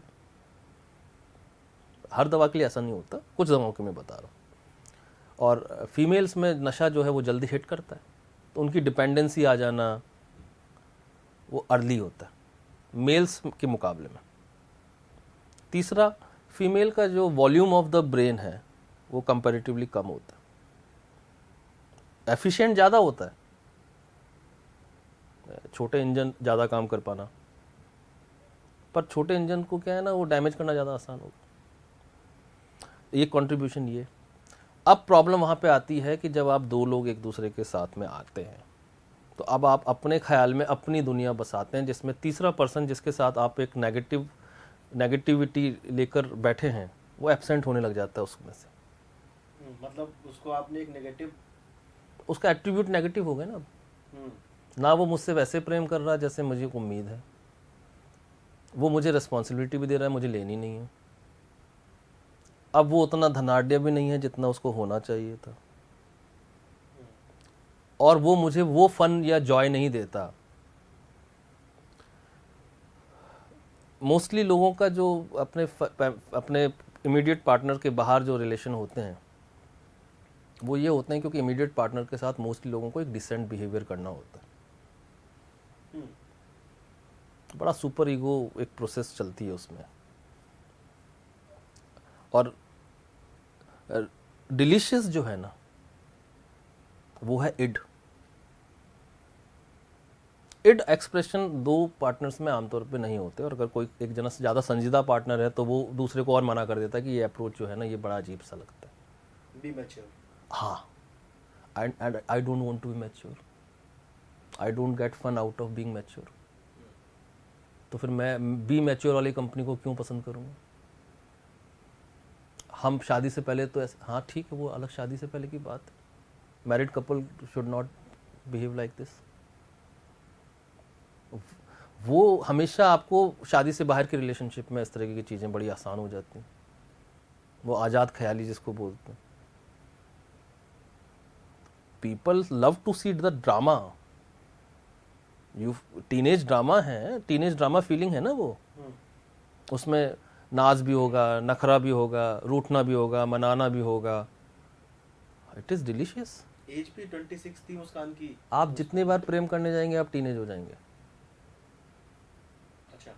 हर दवा के लिए ऐसा नहीं होता, कुछ दवाओं के मैं बता रहा हूँ। और फीमेल्स में नशा जो है वो जल्दी हिट करता है, तो उनकी डिपेंडेंसी आ जाना वो अर्ली होता है मेल्स के मुकाबले में। तीसरा, फीमेल का जो वॉल्यूम ऑफ द ब्रेन है वो कंपैरेटिवली कम होता है, एफिशिएंट ज़्यादा होता है, छोटे इंजन ज़्यादा काम कर पाना, पर छोटे इंजन को क्या है ना, वो डैमेज करना ज़्यादा आसान होगा। ये कंट्रीब्यूशन ये। अब प्रॉब्लम वहाँ पे आती है कि जब आप दो लोग एक दूसरे के साथ में आते हैं, तो अब आप अपने ख्याल में अपनी दुनिया बसाते हैं, जिसमें तीसरा पर्सन जिसके साथ आप एक नेगेटिविटी लेकर बैठे हैं वो एब्सेंट होने लग जाता है उसमें से। मतलब उसको आपने एक नेगेटिव, उसका एट्रीब्यूट नेगेटिव हो गया ना। ना वो मुझसे वैसे प्रेम कर रहा है जैसे मुझे उम्मीद है, वो मुझे रिस्पॉन्सिबिलिटी भी दे रहा है, मुझे लेनी नहीं है। अब वो उतना धनाढ़ भी नहीं है जितना उसको होना चाहिए था, और वो मुझे वो फन या जॉय नहीं देता। मोस्टली लोगों का जो अपने इमीडिएट पार्टनर के बाहर जो रिलेशन होते हैं वो ये होते हैं क्योंकि इमीडिएट पार्टनर के साथ मोस्टली लोगों को एक डिसेंट बिहेवियर करना होता है। बड़ा सुपर ईगो एक प्रोसेस चलती है उसमें। और डिलीशियस जो है ना वो है इड एक्सप्रेशन दो पार्टनर्स में आमतौर पे नहीं होते, और अगर कोई एक जना से ज़्यादा संजीदा पार्टनर है तो वो दूसरे को और मना कर देता है कि ये अप्रोच जो है ना ये बड़ा अजीब सा लगता है। Be mature. हाँ, and I don't want to be mature, I don't get fun out of being mature. तो फिर मैं बी मैच्योर वाली कंपनी को क्यों पसंद करूँगा? हम शादी से पहले तो ऐसे, हाँ ठीक है वो अलग शादी से पहले की बात है, married couple should not behave like this. वो हमेशा आपको शादी से बाहर के रिलेशनशिप में इस तरह की चीज़ें बड़ी आसान हो जाती हैं, वो आज़ाद ख्याली जिसको बोलते हैं। People love to see the drama, teenage drama है, टीनेज ड्रामा फीलिंग है ना वो, उसमें नाज भी होगा, नखरा भी होगा, रूठना भी होगा, मनाना भी होगा। It is delicious. एज भी 26 थी मुस्कान की। आप जितने बार प्रेम करने जाएंगे आप टीनेज हो जाएंगे। अच्छा,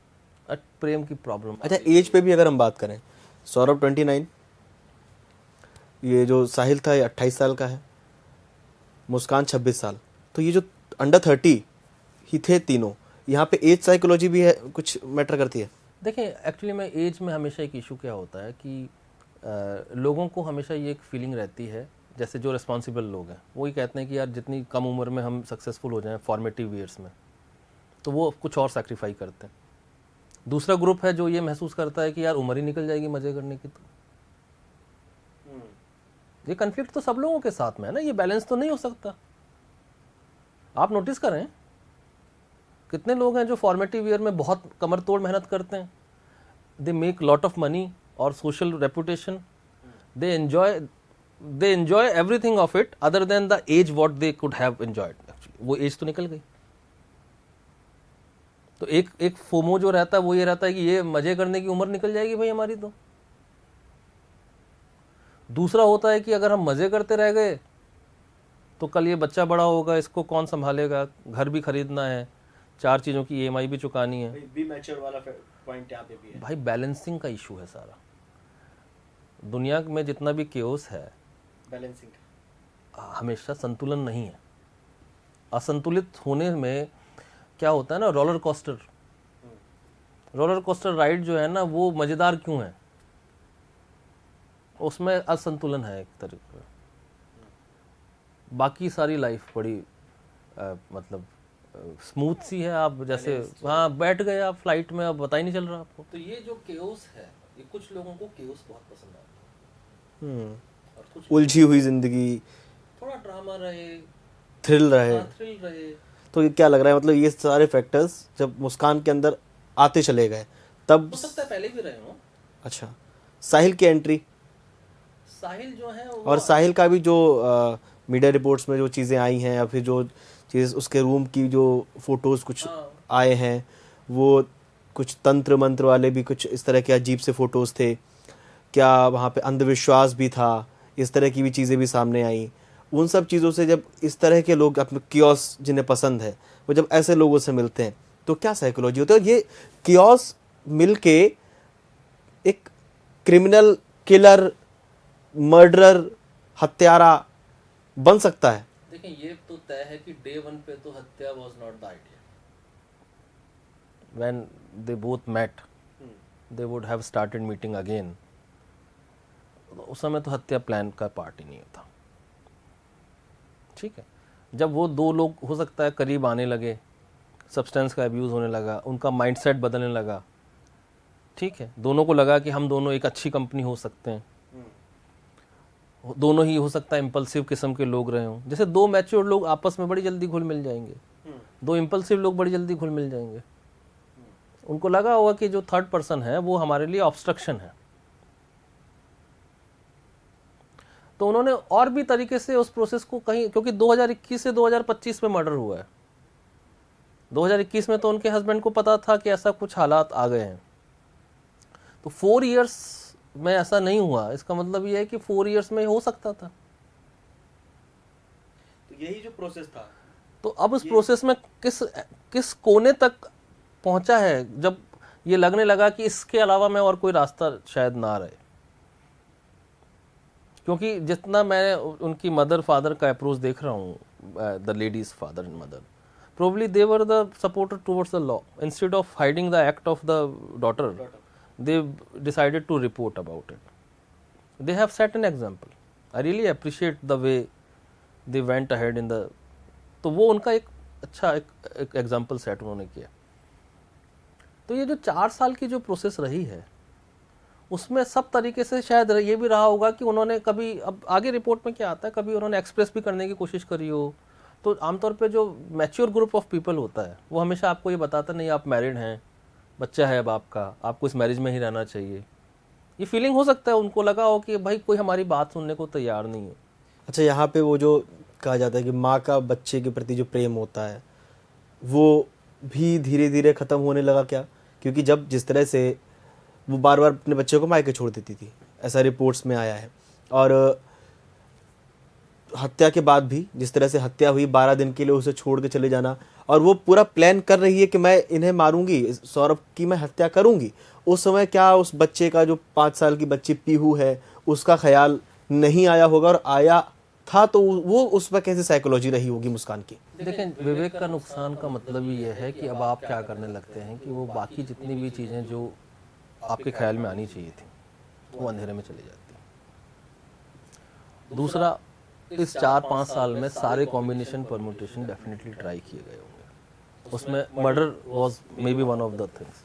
प्रेम की प्रॉब्लम। अच्छा एज पे भी अगर हम बात करें, सौरभ 29, ये जो साहिल था ये 28 साल का है, मुस्कान 26 साल, तो ये जो अंडर 30 ही थे तीनों, यहाँ पे एज साइकोलॉजी भी है, कुछ मैटर करती है? देखें एक्चुअली में एज में हमेशा एक इशू क्या होता है कि लोगों को हमेशा ये एक फीलिंग रहती है, जैसे जो रिस्पॉन्सिबल लोग हैं वो ही कहते हैं कि यार जितनी कम उम्र में हम सक्सेसफुल हो जाएं फॉर्मेटिव ईयर्स में, तो वो कुछ और सैक्रिफाइस करते हैं। दूसरा ग्रुप है जो ये महसूस करता है कि यार उम्र ही निकल जाएगी मज़े करने की। तो ये कन्फ्लिक्ट तो सब लोगों के साथ में है ना, ये बैलेंस तो नहीं हो सकता। आप नोटिस करें कितने लोग हैं जो फॉर्मेटिव ईयर में बहुत कमर तोड़ मेहनत करते हैं, they make lot of money और social reputation, they enjoy everything of it other than the age what they could have enjoyed. वो एज तो निकल गई। तो एक फोमो जो रहता है वो ये रहता है कि ये मजे करने की उम्र निकल जाएगी भाई हमारी। तो दूसरा होता है कि अगर हम मजे करते रह गए तो कल ये बच्चा बड़ा होगा, इसको कौन संभालेगा, घर भी खरीदना है, 4 चीज़ों की EMI भी चुकानी है। बी मैच्योर वाला पॉइंट यहाँ पे भी है भाई, बैलेंसिंग का इशू है सारा। दुनिया में जितना भी केओस है, बैलेंसिंग हमेशा संतुलन नहीं है। असंतुलित होने में क्या होता है ना, रोलर कोस्टर राइड जो है ना वो मज़ेदार क्यों है, उसमें असंतुलन है एक तरीके का। बाकी सारी लाइफ बड़ी मतलब स्मूथ सी है, आप जैसे हाँ बैठ गए आप फ्लाइट में, अब पता ही नहीं चल रहा आपको। तो ये जो केओस है, ये कुछ लोगों को केओस बहुत पसंद आता है और कुछ उलझी हुई जिंदगी, थोड़ा ड्रामा रहे, थ्रिल रहे। थ्रिल रहे। तो ये क्या लग रहा है, मतलब ये सारे फैक्टर्स जब मुस्कान के अंदर आते चले गए तब। हो सकता है पहले भी रहे हो। अच्छा, साहिल की एंट्री, साहिल जो है वो और साहिल का भी जो मीडिया रिपोर्ट्स में जो चीज़ें आई हैं, या फिर जो चीज़ उसके रूम की जो फोटोज़ कुछ आए हैं, वो कुछ तंत्र मंत्र वाले भी कुछ इस तरह के अजीब से फोटोज़ थे। क्या वहाँ पे अंधविश्वास भी था, इस तरह की भी चीज़ें भी सामने आई। उन सब चीज़ों से जब इस तरह के लोग अपने कियोस जिन्हें पसंद है, वो जब ऐसे लोगों से मिलते हैं तो क्या साइकोलॉजी होती है, और ये कियोस मिलके एक क्रिमिनल, किलर, मर्डरर, हत्यारा बन सकता है। देखिए ये तो तय है कि डे 1 पे तो हत्या was not the idea. When they both met they would have started meeting again. उस समय तो हत्या प्लान का पार्ट ही नहीं होता। ठीक है, जब वो दो लोग हो सकता है करीब आने लगे, सब्सटेंस का अब्यूज़ होने लगा, उनका माइंडसेट बदलने लगा, ठीक है, दोनों को लगा कि हम दोनों एक अच्छी कंपनी हो सकते हैं, दोनों ही हो सकता है इम्पल्सिव किस्म के लोग रहे हों। जैसे दो मैच्योर लोग आपस में बड़ी जल्दी घुल मिल जाएंगे, दो इम्पल्सिव लोग बड़ी जल्दी घुल मिल जाएंगे। उनको लगा होगा कि जो थर्ड पर्सन है वो हमारे लिए ऑब्स्ट्रक्शन है, तो उन्होंने और भी तरीके से उस प्रोसेस को कहीं, क्योंकि 2021 से 2025 में मर्डर हुआ है, 2021 में तो उनके हस्बैंड को पता था कि ऐसा कुछ हालात आ गए हैं, तो 4 इयर्स में ऐसा नहीं हुआ, इसका मतलब ये है कि 4 इयर्स में हो सकता था। तो यही जो प्रोसेस था, तो अब उस प्रोसेस में किस कोने तक पहुंचा है, जब ये लगने लगा कि इसके अलावा मैं और कोई रास्ता शायद ना रहे। क्योंकि जितना मैं उनकी मदर फादर का अप्रोच देख रहा हूँ, the ladies father and mother, probably they were the supporter towards the law. Instead of hiding the act of the daughter, they decided to report about it. They have set an example. I really appreciate the way they went ahead in the, तो वो उनका एक अच्छा एक एग्जाम्पल सेट उन्होंने किया। तो ये जो 4 साल की जो प्रोसेस रही है, उसमें सब तरीके से शायद ये भी रहा होगा कि उन्होंने कभी, अब आगे रिपोर्ट में क्या आता है, कभी उन्होंने एक्सप्रेस भी करने की कोशिश करी हो। तो आमतौर पे जो मैच्योर ग्रुप ऑफ पीपल होता है वो हमेशा आपको ये बताता नहीं आप मैरिड हैं, बच्चा है अब आपका, आपको इस मैरिज में ही रहना चाहिए। ये फीलिंग हो सकता है उनको लगा हो कि भाई कोई हमारी बात सुनने को तैयार नहीं है। अच्छा, यहाँ पे वो जो कहा जाता है कि माँ का बच्चे के प्रति जो प्रेम होता है वो भी धीरे धीरे ख़त्म होने लगा क्या? क्योंकि जब जिस तरह से वो बार बार अपने बच्चे को मायके छोड़ देती थी, ऐसा रिपोर्ट्स में आया है, और हत्या के बाद भी जिस तरह से हत्या हुई, 12 दिन के लिए उसे छोड़ के चले जाना, और वो पूरा प्लान कर रही है कि मैं इन्हें मारूंगी, सौरभ की मैं हत्या करूंगी। उस समय क्या उस बच्चे का, जो 5 साल की बच्ची पीहू है, उसका ख्याल नहीं आया होगा, और आया था तो वो उस पर कैसे साइकोलॉजी रही होगी मुस्कान की? देखें, विवेक का नुकसान का मतलब ही यह है कि अब आप क्या करने लगते हैं कि वो बाकी जितनी भी चीज़ें जो आपके ख्याल में आनी चाहिए थी वो अंधेरे में चली जाती हैं। दूसरा, इस 4-5 साल में सारे कॉम्बिनेशन परम्यूटेशन डेफिनेटली ट्राई किए गए होंगे, उसमें murder was may be one of the things.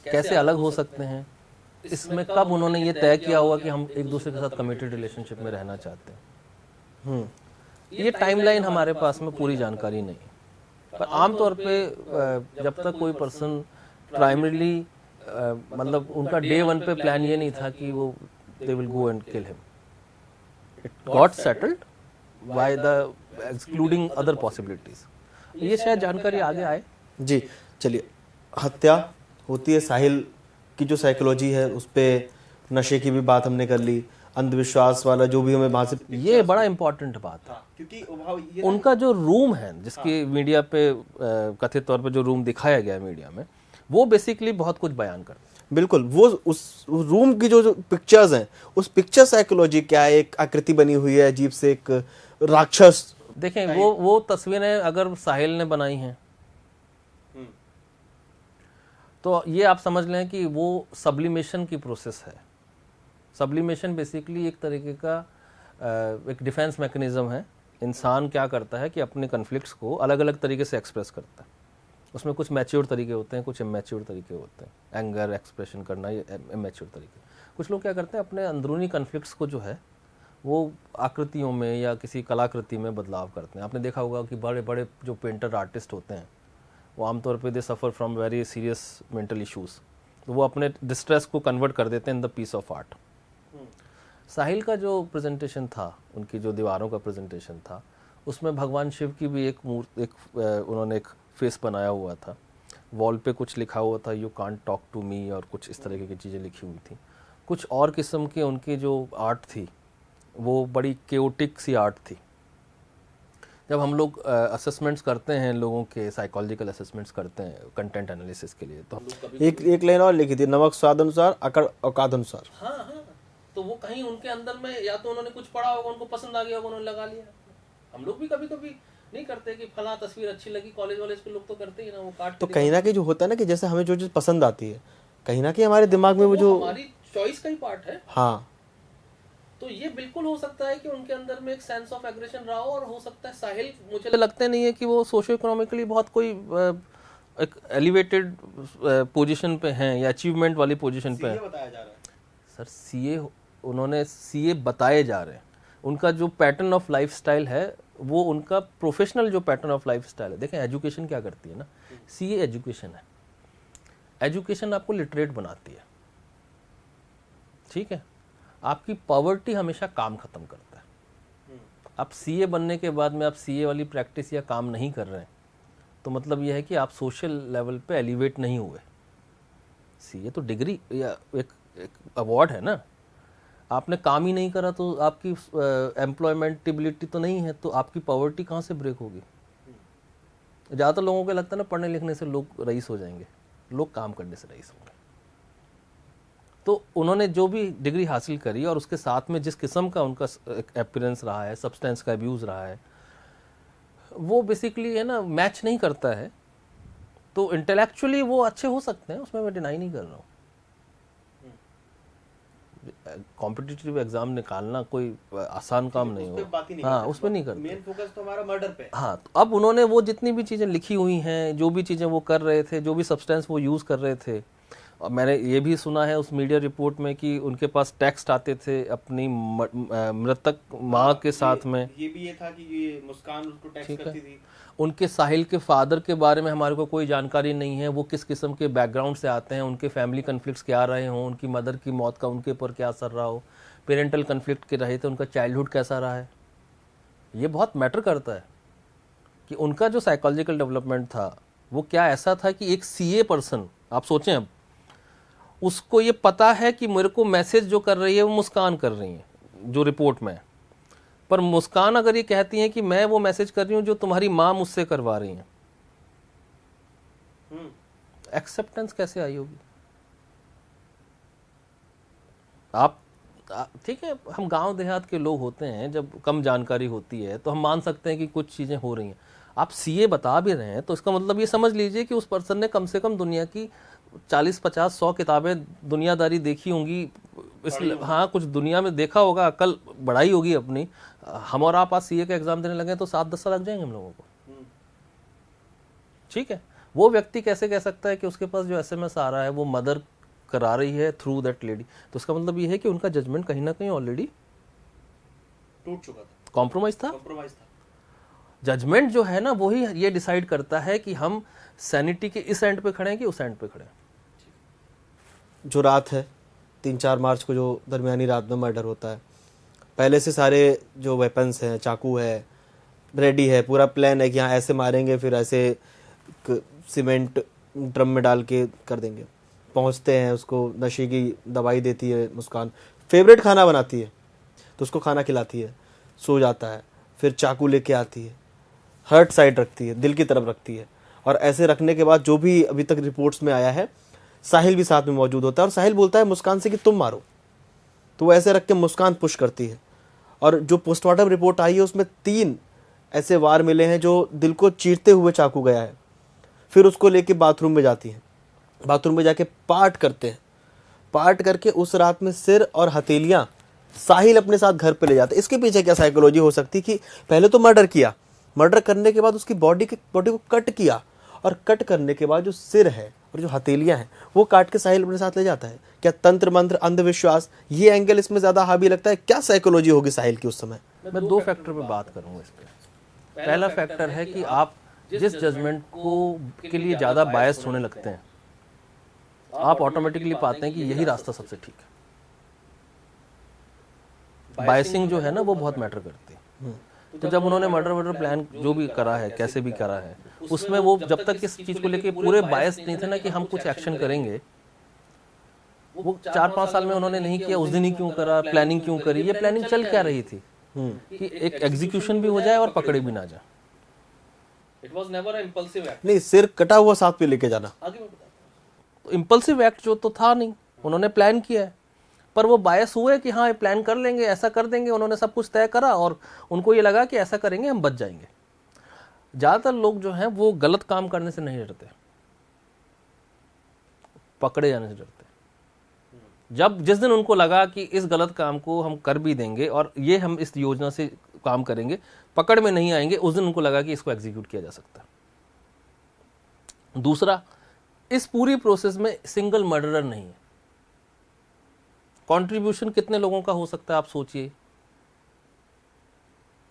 कैसे अलग हो सकते हैं, इसमें कब उन्होंने ये तय किया होगा कि हम एक दूसरे के साथ कमिटेड रिलेशनशिप में रहना चाहते हैं, ये टाइमलाइन हमारे पास में पूरी जानकारी नहीं। पर आमतौर पे जब तक कोई पर्सन प्राइमरीली, मतलब उनका डे 1 पे प्लान ये नहीं था कि वो they will go and kill him, it got settled by the excluding other possibilities. ये शायद जानकारी आगे आए। जी चलिए, हत्या होती है, साहिल की जो साइकोलॉजी है उस पर, नशे की भी बात हमने कर ली, अंधविश्वास वाला जो भी हमें वहाँ से, ये बड़ा इंपॉर्टेंट बात है, क्योंकि उनका जो रूम है, जिसकी मीडिया पे कथित तौर पे जो रूम दिखाया गया मीडिया में, वो बेसिकली बहुत कुछ बयान करता है। बिल्कुल, वो उस रूम की जो पिक्चर्स हैं, उस पिक्चर साइकोलॉजी क्या है, एक आकृति बनी हुई है अजीब से, एक राक्षस। देखें, वो तस्वीरें अगर साहिल ने बनाई हैं तो ये आप समझ लें कि वो सब्लिमेशन की प्रोसेस है। सब्लिमेशन बेसिकली एक तरीके का एक डिफेंस मैकेनिज्म है इंसान क्या करता है कि अपने कन्फ्लिक्ट्स को अलग अलग तरीके से एक्सप्रेस करता है। उसमें कुछ मैच्योर तरीके होते हैं, कुछ इमैच्योर तरीके होते हैं। एंगर एक्सप्रेशन करना ये इमैच्योर तरीके। कुछ लोग क्या करते हैं, अपने अंदरूनी कन्फ्लिक्ट्स को जो है वो आकृतियों में या किसी कलाकृति में बदलाव करते हैं। आपने देखा होगा कि बड़े बड़े जो पेंटर आर्टिस्ट होते हैं वो आमतौर पे they suffer from very serious mental issues, तो वो अपने डिस्ट्रेस को कन्वर्ट कर देते हैं in the piece of art. Sahil का जो प्रेजेंटेशन था, उनकी जो दीवारों का प्रेजेंटेशन था, उसमें भगवान शिव की भी उन्होंने एक फेस बनाया हुआ था। वॉल पे कुछ लिखा हुआ था, you can't talk to me, और कुछ इस तरह की चीज़ें लिखी हुई थी। कुछ और किस्म के उनकी जो आर्ट थी वो बड़ी केओटिक सी आर्ट थी। जब हम लोग असेसमेंट्स करते हैं, लोगों के साइकोलॉजिकल असेसमेंट्स करते हैं कंटेंट एनालिसिस के लिए, तो हम लोग कभी एक लाइन और लिखी थी, नमक स्वाद अनुसार अकड़ औकात अनुसार। हाँ हाँ, तो वो कहीं उनके अंदर में या तो उन्होंने कुछ पढ़ा होगा, उनको पसंद आ गया होगा, उन्होंने लगा लिया। हम लोग भी कभी कभी नहीं करते कि फला तस्वीर अच्छी लगी, कॉलेज वाले के लोग तो करते ही ना, वो काट तो कहीं ना कहीं जो होता है ना कि जैसे हमें जो चीज़ पसंद आती है, कहीं ना कहीं हमारे दिमाग में वो जो हमारी चॉइस का ही पार्ट है। हाँ, तो ये बिल्कुल हो सकता है कि उनके अंदर में एक सेंस ऑफ एग्रेशन रहा हो, और हो सकता है साहिल, मुझे लगता नहीं है कि वो सोशो इकोनॉमिकली बहुत कोई एक एलिवेटेड पोजीशन पे हैं या अचीवमेंट वाली पोजीशन पे हैं। बताया जा रहा है सर सीए, उन्होंने सीए बताए जा रहे हैं। उनका जो पैटर्न ऑफ लाइफस्टाइल है वो उनका प्रोफेशनल जो पैटर्न ऑफ लाइफस्टाइल है। देखें एजुकेशन क्या करती है ना, सीए एजुकेशन है। एजुकेशन आपको लिटरेट बनाती है, ठीक है। आपकी पॉवर्टी हमेशा काम खत्म करता है। आप सीए बनने के बाद में आप सीए वाली प्रैक्टिस या काम नहीं कर रहे हैं, तो मतलब यह है कि आप सोशल लेवल पे एलिवेट नहीं हुए। सीए तो डिग्री या एक अवार्ड है ना, आपने काम ही नहीं करा तो आपकी एम्प्लॉयमेंटेबिलिटी तो नहीं है, तो आपकी पॉवर्टी कहाँ से ब्रेक होगी। ज़्यादातर लोगों को लगता है ना पढ़ने लिखने से लोग रईस हो जाएंगे, लोग काम करने से रईस होंगे। तो उन्होंने जो भी डिग्री हासिल करी और उसके साथ में जिस किस्म का उनका अपीयरेंस रहा है, सब्सटेंस का अब्यूज़ रहा है, वो बेसिकली है ना मैच नहीं करता है। तो इंटेलेक्चुअली वो अच्छे हो सकते हैं, उसमें मैं डिनाई नहीं कर रहा हूँ। कॉम्पिटिटिव एग्जाम निकालना कोई आसान काम नहीं हो, हाँ उस पर नहीं करते। मेन फोकस तो हमारा मर्डर पे। हाँ, तो अब उन्होंने वो जितनी भी चीज़ें लिखी हुई हैं, जो भी चीज़ें वो कर रहे थे, जो भी सब्सटेंस वो यूज़ कर रहे थे, और मैंने ये भी सुना है उस मीडिया रिपोर्ट में कि उनके पास टेक्स्ट आते थे अपनी मृतक माँ के साथ में। ये भी ये था कि ये मुस्कान उसको टेक्स्ट करती थी। उनके साहिल के फादर के बारे में हमारे को कोई जानकारी नहीं है, वो किस किस्म के बैकग्राउंड से आते हैं, उनके फैमिली कन्फ्लिक्ट्स क्या रहे हों, उनकी मदर की मौत का उनके ऊपर क्या असर रहा हो, पेरेंटल कन्फ्लिक्ट के रहे थे, उनका चाइल्डहुड कैसा रहा है। ये बहुत मैटर करता है कि उनका जो साइकोलॉजिकल डेवलपमेंट था वो क्या ऐसा था कि एक सीए पर्सन, आप सोचें अब, उसको ये पता है कि मेरे को मैसेज जो कर रही है वो मुस्कान कर रही है जो रिपोर्ट में, पर मुस्कान अगर ये कहती है कि मैं वो मैसेज कर रही हूँ जो तुम्हारी माँ मुझसे करवा रही है, एक्सेप्टेंस कैसे आई होगी। आप ठीक है, हम गांव देहात के लोग होते हैं, जब कम जानकारी होती है तो हम मान सकते हैं कि कुछ चीज़ें हो रही हैं। आप सीए बता भी रहे हैं तो इसका मतलब ये समझ लीजिए कि उस पर्सन ने कम से कम दुनिया की 40, 50, 100 किताबें दुनियादारी देखी होंगी, इसलिए हाँ कुछ दुनिया में देखा होगा, अकल बढ़ाई होगी अपनी। हम और आप आज सीए का एग्जाम देने लगे तो 7-10 साल लग जाएंगे हम लोगों को, ठीक है। वो व्यक्ति कैसे कह सकता है कि उसके पास जो एसएमएस आ रहा है वो मदर करा रही है थ्रू दैट लेडी, तो उसका मतलब ये है कि उनका जजमेंट कहीं ना कहीं ऑलरेडी टूट चुका था, कॉम्प्रोमाइज था। जजमेंट जो है ना वही ये डिसाइड करता है कि हम सैनिटी के इस एंड पे खड़े हैं कि उस एंड पे खड़े हैं। जो रात है 3-4 मार्च को, जो दरमियानी रात में मर्डर होता है, पहले से सारे जो वेपन्स हैं, चाकू है, रेडी है, पूरा प्लान है कि हाँ ऐसे मारेंगे, फिर ऐसे सीमेंट ड्रम में डाल के कर देंगे। पहुंचते हैं, उसको नशे की दवाई देती है मुस्कान, फेवरेट खाना बनाती है तो उसको खाना खिलाती है, सो जाता है, फिर चाकू लेके आती है, हर्ट साइड रखती है, दिल की तरफ रखती है, और ऐसे रखने के बाद जो भी अभी तक रिपोर्ट्स में आया है, साहिल भी साथ में मौजूद होता है और साहिल बोलता है मुस्कान से कि तुम मारो, तो वो ऐसे रख के मुस्कान पुश करती है। और जो पोस्टमार्टम रिपोर्ट आई है उसमें 3 ऐसे वार मिले हैं जो दिल को चीरते हुए चाकू गया है। फिर उसको लेके बाथरूम में जाती हैं, बाथरूम में जाके पार्ट करते हैं, पार्ट करके उस रात में सिर और हथेलियाँ साहिल अपने साथ घर पे ले जाता है। इसके पीछे क्या साइकोलॉजी हो सकती है कि पहले तो मर्डर किया, मर्डर करने के बाद उसकी बॉडी को कट किया, और कट करने के बाद जो सिर है और जो हथेलियां हैं वो काट के साहिल अपने साथ ले जाता है। क्या तंत्र मंत्र, अंधविश्वास, ये एंगल इसमें ज्यादा हावी लगता है? क्या साइकोलॉजी होगी साहिल की उस समय? मैं दो फैक्टर पे बात करूंगा इस पे। पहला फैक्टर है कि आप जिस जजमेंट को के लिए ज़्यादा बायस्ड होने लगते हैं, आप ऑटोमेटिकली पाते हैं कि यही रास्ता सबसे ठीक है। बायसिंग जो है ना वो बहुत मैटर करती है। तो जब उन्होंने मर्डर प्लान जो भी करा है, कैसे भी करा है, उसमें वो जब तक इस चीज़ को लेके पूरे बायस नहीं थे ना कि हम कुछ एक्शन करेंगे, वो 4-5 साल में उन्होंने नहीं किया। उस दिन ही क्यों करा, प्लानिंग क्यों करी? ये प्लानिंग चल क्या रही थी कि एक एग्जीक्यूशन भी हो जाए और पकड़े भी ना जाए। It was never a impulsive act. नहीं, सिर कटा हुआ साथ पे लेके जाना, आगे मैं बताता हूं। तो इंपल्सिव एक्ट जो तो था नहीं, उन्होंने प्लान किया है, पर वो बायस हुए कि हाँ ये प्लान कर लेंगे, ऐसा कर देंगे। उन्होंने सब कुछ तय करा और उनको ये लगा कि ऐसा करेंगे हम बच जाएंगे। ज़्यादातर लोग जो हैं वो गलत काम करने से नहीं डरते, पकड़े जाने से डरते। जब जिस दिन उनको लगा कि इस गलत काम को हम कर भी देंगे और ये हम इस योजना से काम करेंगे, पकड़ में नहीं आएंगे, उस दिन उनको लगा कि इसको एग्जीक्यूट किया जा सकता है। दूसरा, इस पूरी प्रोसेस में सिंगल मर्डरर नहीं है। कंट्रीब्यूशन कितने लोगों का हो सकता है आप सोचिए।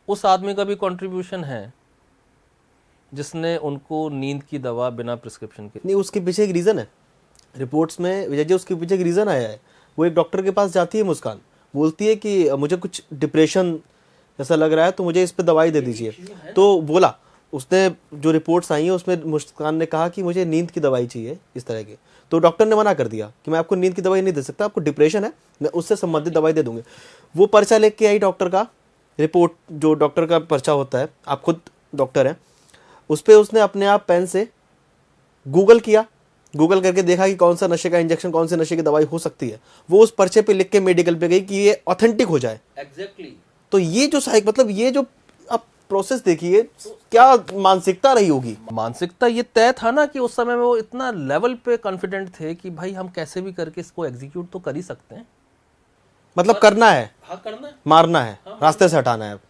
उस आदमी का भी कंट्रीब्यूशन है जिसने उनको नींद की दवा बिना प्रिस्क्रिप्शन के। नहीं, उसके पीछे एक रीजन है। रिपोर्ट्स में विजय जी उसके पीछे एक रीजन आया है। वो एक डॉक्टर के पास जाती है मुस्कान, बोलती है कि मुझे कुछ डिप्रेशन ऐसा लग रहा है तो मुझे इस पे दवाई दे दीजिए। तो बोला, उसने जो रिपोर्ट्स आई हैं उसमें मुस्कान ने कहा कि मुझे नींद की दवाई चाहिए इस तरह की। तो डॉक्टर ने मना कर दिया कि मैं आपको नींद की दवाई नहीं दे सकता, आपको डिप्रेशन है, मैं उससे संबंधित दवाई दे दूंगी। वो पर्चा लेके आई डॉक्टर का, रिपोर्ट जो डॉक्टर का पर्चा होता है, आप खुद डॉक्टर हैं, उस पर उसने अपने आप पेन से गूगल किया, गूगल करके देखा कि कौन सा नशे का इंजेक्शन, कौन से नशे की दवाई हो सकती है। वो उस पर्चे पे लिख के मेडिकल पे गई कि ये ऑथेंटिक हो जाए। एग्जैक्टली। तो ये जो मतलब ये जो आप प्रोसेस देखिए, क्या मानसिकता रही होगी। मानसिकता ये तय था ना कि उस समय में वो इतना लेवल पे कॉन्फिडेंट थे कि भाई हम कैसे भी करके इसको एग्जीक्यूट तो कर ही सकते हैं। मतलब करना है, हाँ करना है, मारना है, रास्ते से हटाना है।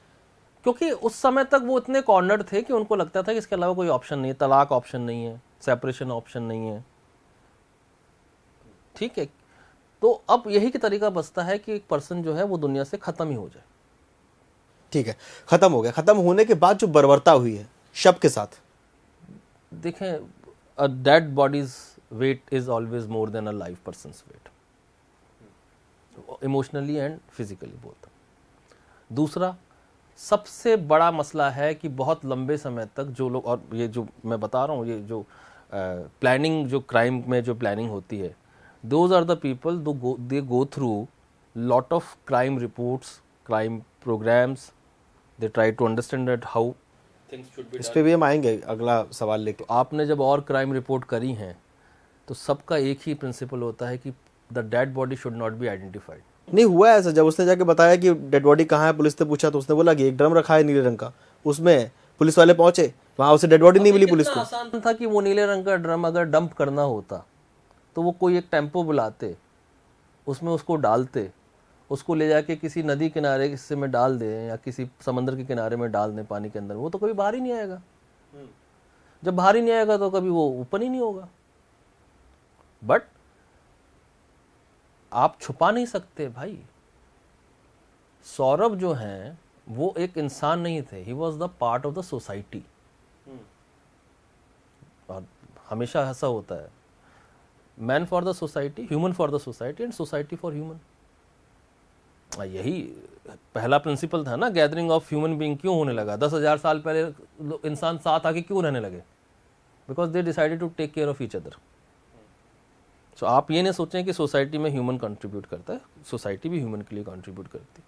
क्योंकि उस समय तक वो इतने कॉर्नर्ड थे कि उनको लगता था कि इसके अलावा कोई ऑप्शन नहीं है। तलाक ऑप्शन नहीं है, सेपरेशन ऑप्शन नहीं है, ठीक है। तो अब यही की तरीका बचता है कि एक पर्सन जो है वो दुनिया से खत्म ही हो जाए। ठीक है, खत्म हो गया। खत्म होने के बाद जो बर्बरता हुई है शव के साथ, देखें, a dead body's weight is always more than a live person's weight, emotionally and physically both. दूसरा सबसे बड़ा मसला है कि बहुत लंबे समय तक जो लोग, और ये जो मैं बता रहा हूँ, ये जो प्लानिंग, जो क्राइम में जो प्लानिंग होती है, those are the people they go through lot of crime reports, crime programmes, they try to understand that how things should be. इस पे भी हम आएंगे अगला सवाल लेके। तो आपने जब और क्राइम रिपोर्ट करी हैं तो सबका एक ही प्रिंसिपल होता है कि the dead body should not be identified. नहीं हुआ ऐसा, जब उसने जाके बताया कि डेड बॉडी कहाँ है, पुलिस ने पूछा तो उसने बोला कि एक ड्रम रखा है नीले रंग का, उसमें पुलिस वाले पहुंचे, वहां उसे डेड बॉडी नहीं मिली पुलिस को। आसान था कि वो नीले रंग का ड्रम अगर डंप करना होता तो वो कोई एक टेम्पो बुलाते, उसमें उसको डालते, उसको ले जाके किसी नदी किनारे हिस्से में डाल दें या किसी समंदर के किनारे में डाल दें पानी के अंदर, वो तो कभी बाहर ही नहीं आएगा। जब बाहर ही नहीं आएगा तो कभी वो ओपन ही नहीं होगा। बट आप छुपा नहीं सकते भाई। सौरभ जो हैं वो एक इंसान नहीं थे, he was the part of the society. और हमेशा ऐसा होता है, man for the society, human for the society and society for human. यही पहला प्रिंसिपल था ना गैदरिंग ऑफ ह्यूमन बीइंग। क्यों होने लगा? 10,000 साल पहले इंसान साथ आके क्यों रहने लगे? Because they decided to take care of each other. So आप ये नहीं सोचें कि सोसाइटी में ह्यूमन कंट्रीब्यूट करता है, सोसाइटी भी ह्यूमन के लिए कंट्रीब्यूट करती है।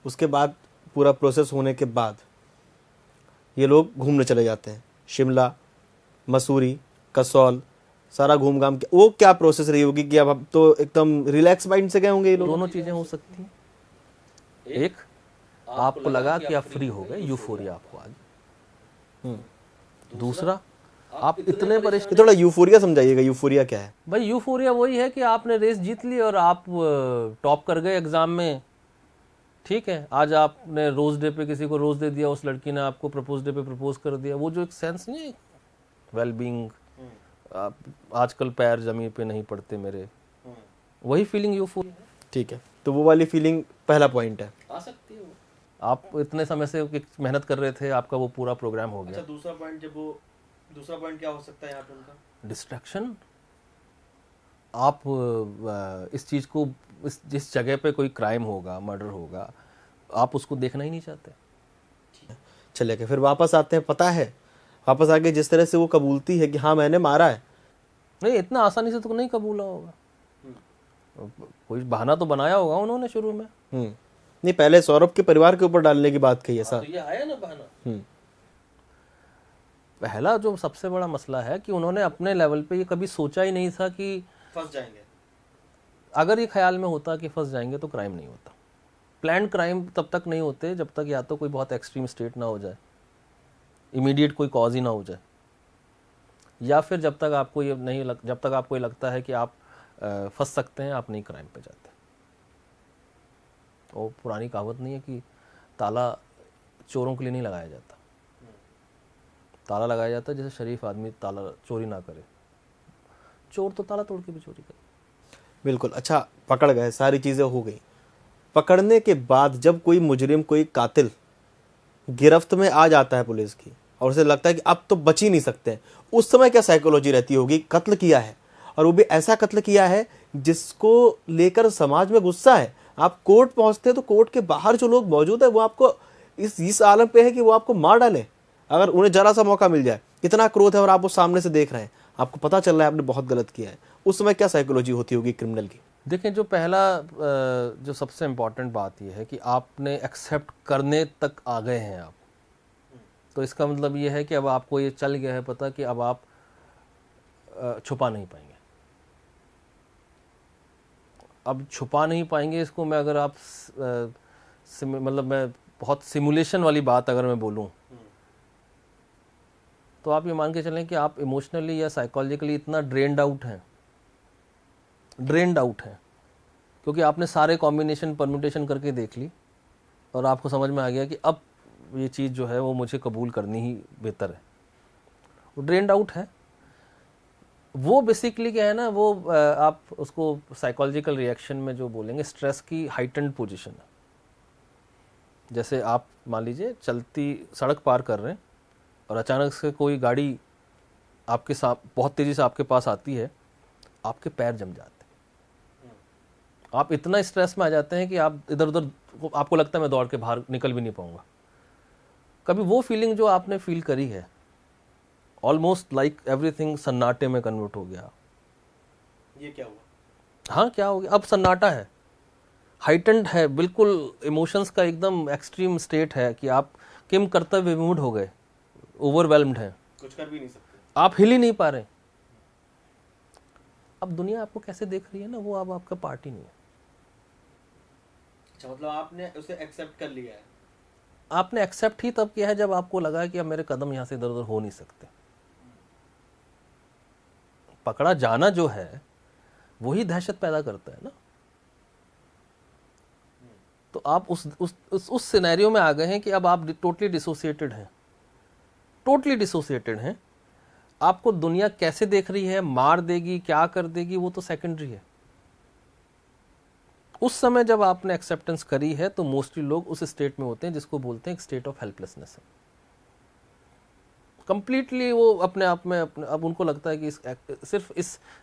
उसके बाद पूरा प्रोसेस होने के बाद ये लोग घूमने चले जाते हैं, शिमला, मसूरी, कसौल, सारा घूम घाम के। वो क्या प्रोसेस रही होगी कि अब तो एकदम रिलैक्स माइंड से गए होंगे ये लोग? दोनों चीजें हो सकती हैं। एक, आपको लगा कि आप फ्री हो गए, यूफोरिया आपको आ गई। दूसरा, आप इतने परेशान। थोड़ा यूफोरिया समझाइएगा, यूफोरिया क्या है? भाई यूफोरिया वही है कि आपने रेस जीत ली और आप टॉप कर गए एग्जाम में, ठीक है, आज आपने रोज डे पे किसी को रोज दे दिया, उस लड़की ने आपको प्रपोज डे पे प्रपोज कर दिया, वो जो एक सेंस नहीं है वेल बीइंग, आजकल पैर जमीन पे नहीं पड़ते मेरे, वही फीलिंग यू फील ठीक है, तो वो वाली फीलिंग पहला पॉइंट है। आ सकती है। आप इतने समय से मेहनत कर रहे थे, आपका वो पूरा प्रोग्राम हो गया। अच्छा, दूसरा पॉइंट क्या हो सकता है यहाँ पे उनका? डिस्ट्रैक्शन। आप इस चीज़ को, जिस जगह पे कोई क्राइम होगा, मर्डर होगा, आप उसको देखना ही नहीं चाहते। चलेगा, फिर वापस आते हैं, पता है वापस आके जिस तरह से वो कबूलती है कि हाँ मैंने मारा है, नहीं, इतना आसानी से तो नहीं कबूला होगा, कोई बहाना तो बनाया होगा उन्होंने शुरू में। नहीं, पहले सौरभ के परिवार के ऊपर डालने की बात कही है सर। तो ये आया ना बहाना। पहला जो सबसे बड़ा मसला है कि उन्होंने अपने लेवल पे ये कभी सोचा ही नहीं था कि फंस जाएंगे। अगर ये ख्याल में होता कि फंस जाएंगे तो क्राइम नहीं होता। प्लान्ड क्राइम तब तक नहीं होते जब तक या तो कोई बहुत एक्सट्रीम स्टेट ना हो जाए, इमीडिएट कोई कॉज ही ना हो जाए, या फिर जब तक आपको ये जब तक आपको ये लगता है कि आप फंस सकते हैं, आप नहीं क्राइम पे जाते। वो पुरानी कहावत नहीं है कि ताला चोरों के लिए नहीं लगाया जाता, ताला लगाया जाता है जैसे शरीफ आदमी ताला चोरी ना करे, चोर तो ताला तोड़ के भी चोरी करे। बिल्कुल। अच्छा, पकड़ गए, सारी चीज़ें हो गई। पकड़ने के बाद जब कोई मुजरिम, कोई कातिल गिरफ्त में आ जाता है पुलिस की और उसे लगता है कि अब तो बच ही नहीं सकते, उस समय क्या साइकोलॉजी रहती होगी? कत्ल किया है और वो भी ऐसा कत्ल किया है जिसको लेकर समाज में गुस्सा है। आप कोर्ट पहुंचते हैं तो कोर्ट के बाहर जो लोग मौजूद है वो आपको इस आलम पे है कि वो आपको मार डालें अगर उन्हें जरा सा मौका मिल जाए। इतना क्रोध है और आप वो सामने से देख रहे हैं, आपको पता चल रहा है आपने बहुत गलत किया है। उस समय क्या साइकोलॉजी होती होगी क्रिमिनल की? देखें, जो पहला जो सबसे इम्पॉर्टेंट बात यह है कि आपने एक्सेप्ट करने तक आ गए हैं आप, तो इसका मतलब ये है कि अब आपको ये चल गया है पता कि अब आप छुपा नहीं पाएंगे। अब छुपा नहीं पाएंगे, इसको मैं अगर आप मतलब मैं बहुत सिमुलेशन वाली बात अगर मैं बोलूं, तो आप ये मान के चलें कि आप इमोशनली या साइकोलॉजिकली इतना ड्रेन्ड आउट हैं, क्योंकि आपने सारे कॉम्बिनेशन परम्यूटेशन करके देख ली और आपको समझ में आ गया कि अब ये चीज़ जो है वो मुझे कबूल करनी ही बेहतर है। वो ड्रेन्ड आउट है। वो बेसिकली क्या है ना, वो आप उसको साइकोलॉजिकल रिएक्शन में जो बोलेंगे, स्ट्रेस की हाइटेंड पोजीशन है। जैसे आप मान लीजिए चलती सड़क पार कर रहे हैं और अचानक से कोई गाड़ी आपके साथ बहुत तेज़ी से आपके पास आती है, आपके पैर जम जाते हैं, आप इतना स्ट्रेस में आ जाते हैं कि आप इधर उधर, आपको लगता है मैं दौड़ के बाहर निकल भी नहीं पाऊंगा। कभी वो फीलिंग जो आपने फील करी है, ऑलमोस्ट लाइक एवरीथिंग सन्नाटे में कन्वर्ट हो गया। ये क्या हुआ? हाँ, क्या हो गया? अब सन्नाटा है, हाइटेंड है, बिल्कुल इमोशंस का एकदम एक्सट्रीम स्टेट है कि आप किम कर्तव्य विमूढ़ हो गए, ओवरवेल्म्ड है, कुछ कर भी नहीं सकते, आप हिल ही नहीं पा रहे। अब दुनिया आपको कैसे देख रही है ना, वो अब आपका पार्ट ही नहीं है। अच्छा, मतलब आपने उसे एक्सेप्ट कर लिया है। आपने एक्सेप्ट ही तब किया है जब आपको लगा कि अब मेरे कदम यहाँ से इधर उधर हो नहीं सकते। पकड़ा जाना जो है वही दहशत पैदा करता है ना। तो आप उस सिनेरियो में आ गए हैं कि अब आप टोटली डिसोसिएटेड हैं। आपको दुनिया कैसे देख रही है, मार देगी, क्या कर देगी, वो तो सेकेंडरी है। उस समय जब आपने एक्सेप्टेंस करी है तो मोस्टली लोग उस स्टेट में होते हैं जिसको बोलते हैं एक स्टेट ऑफ हेल्पलेसनेस है। कंप्लीटली वो अपने आप में अब उनको लगता है कि सिर्फ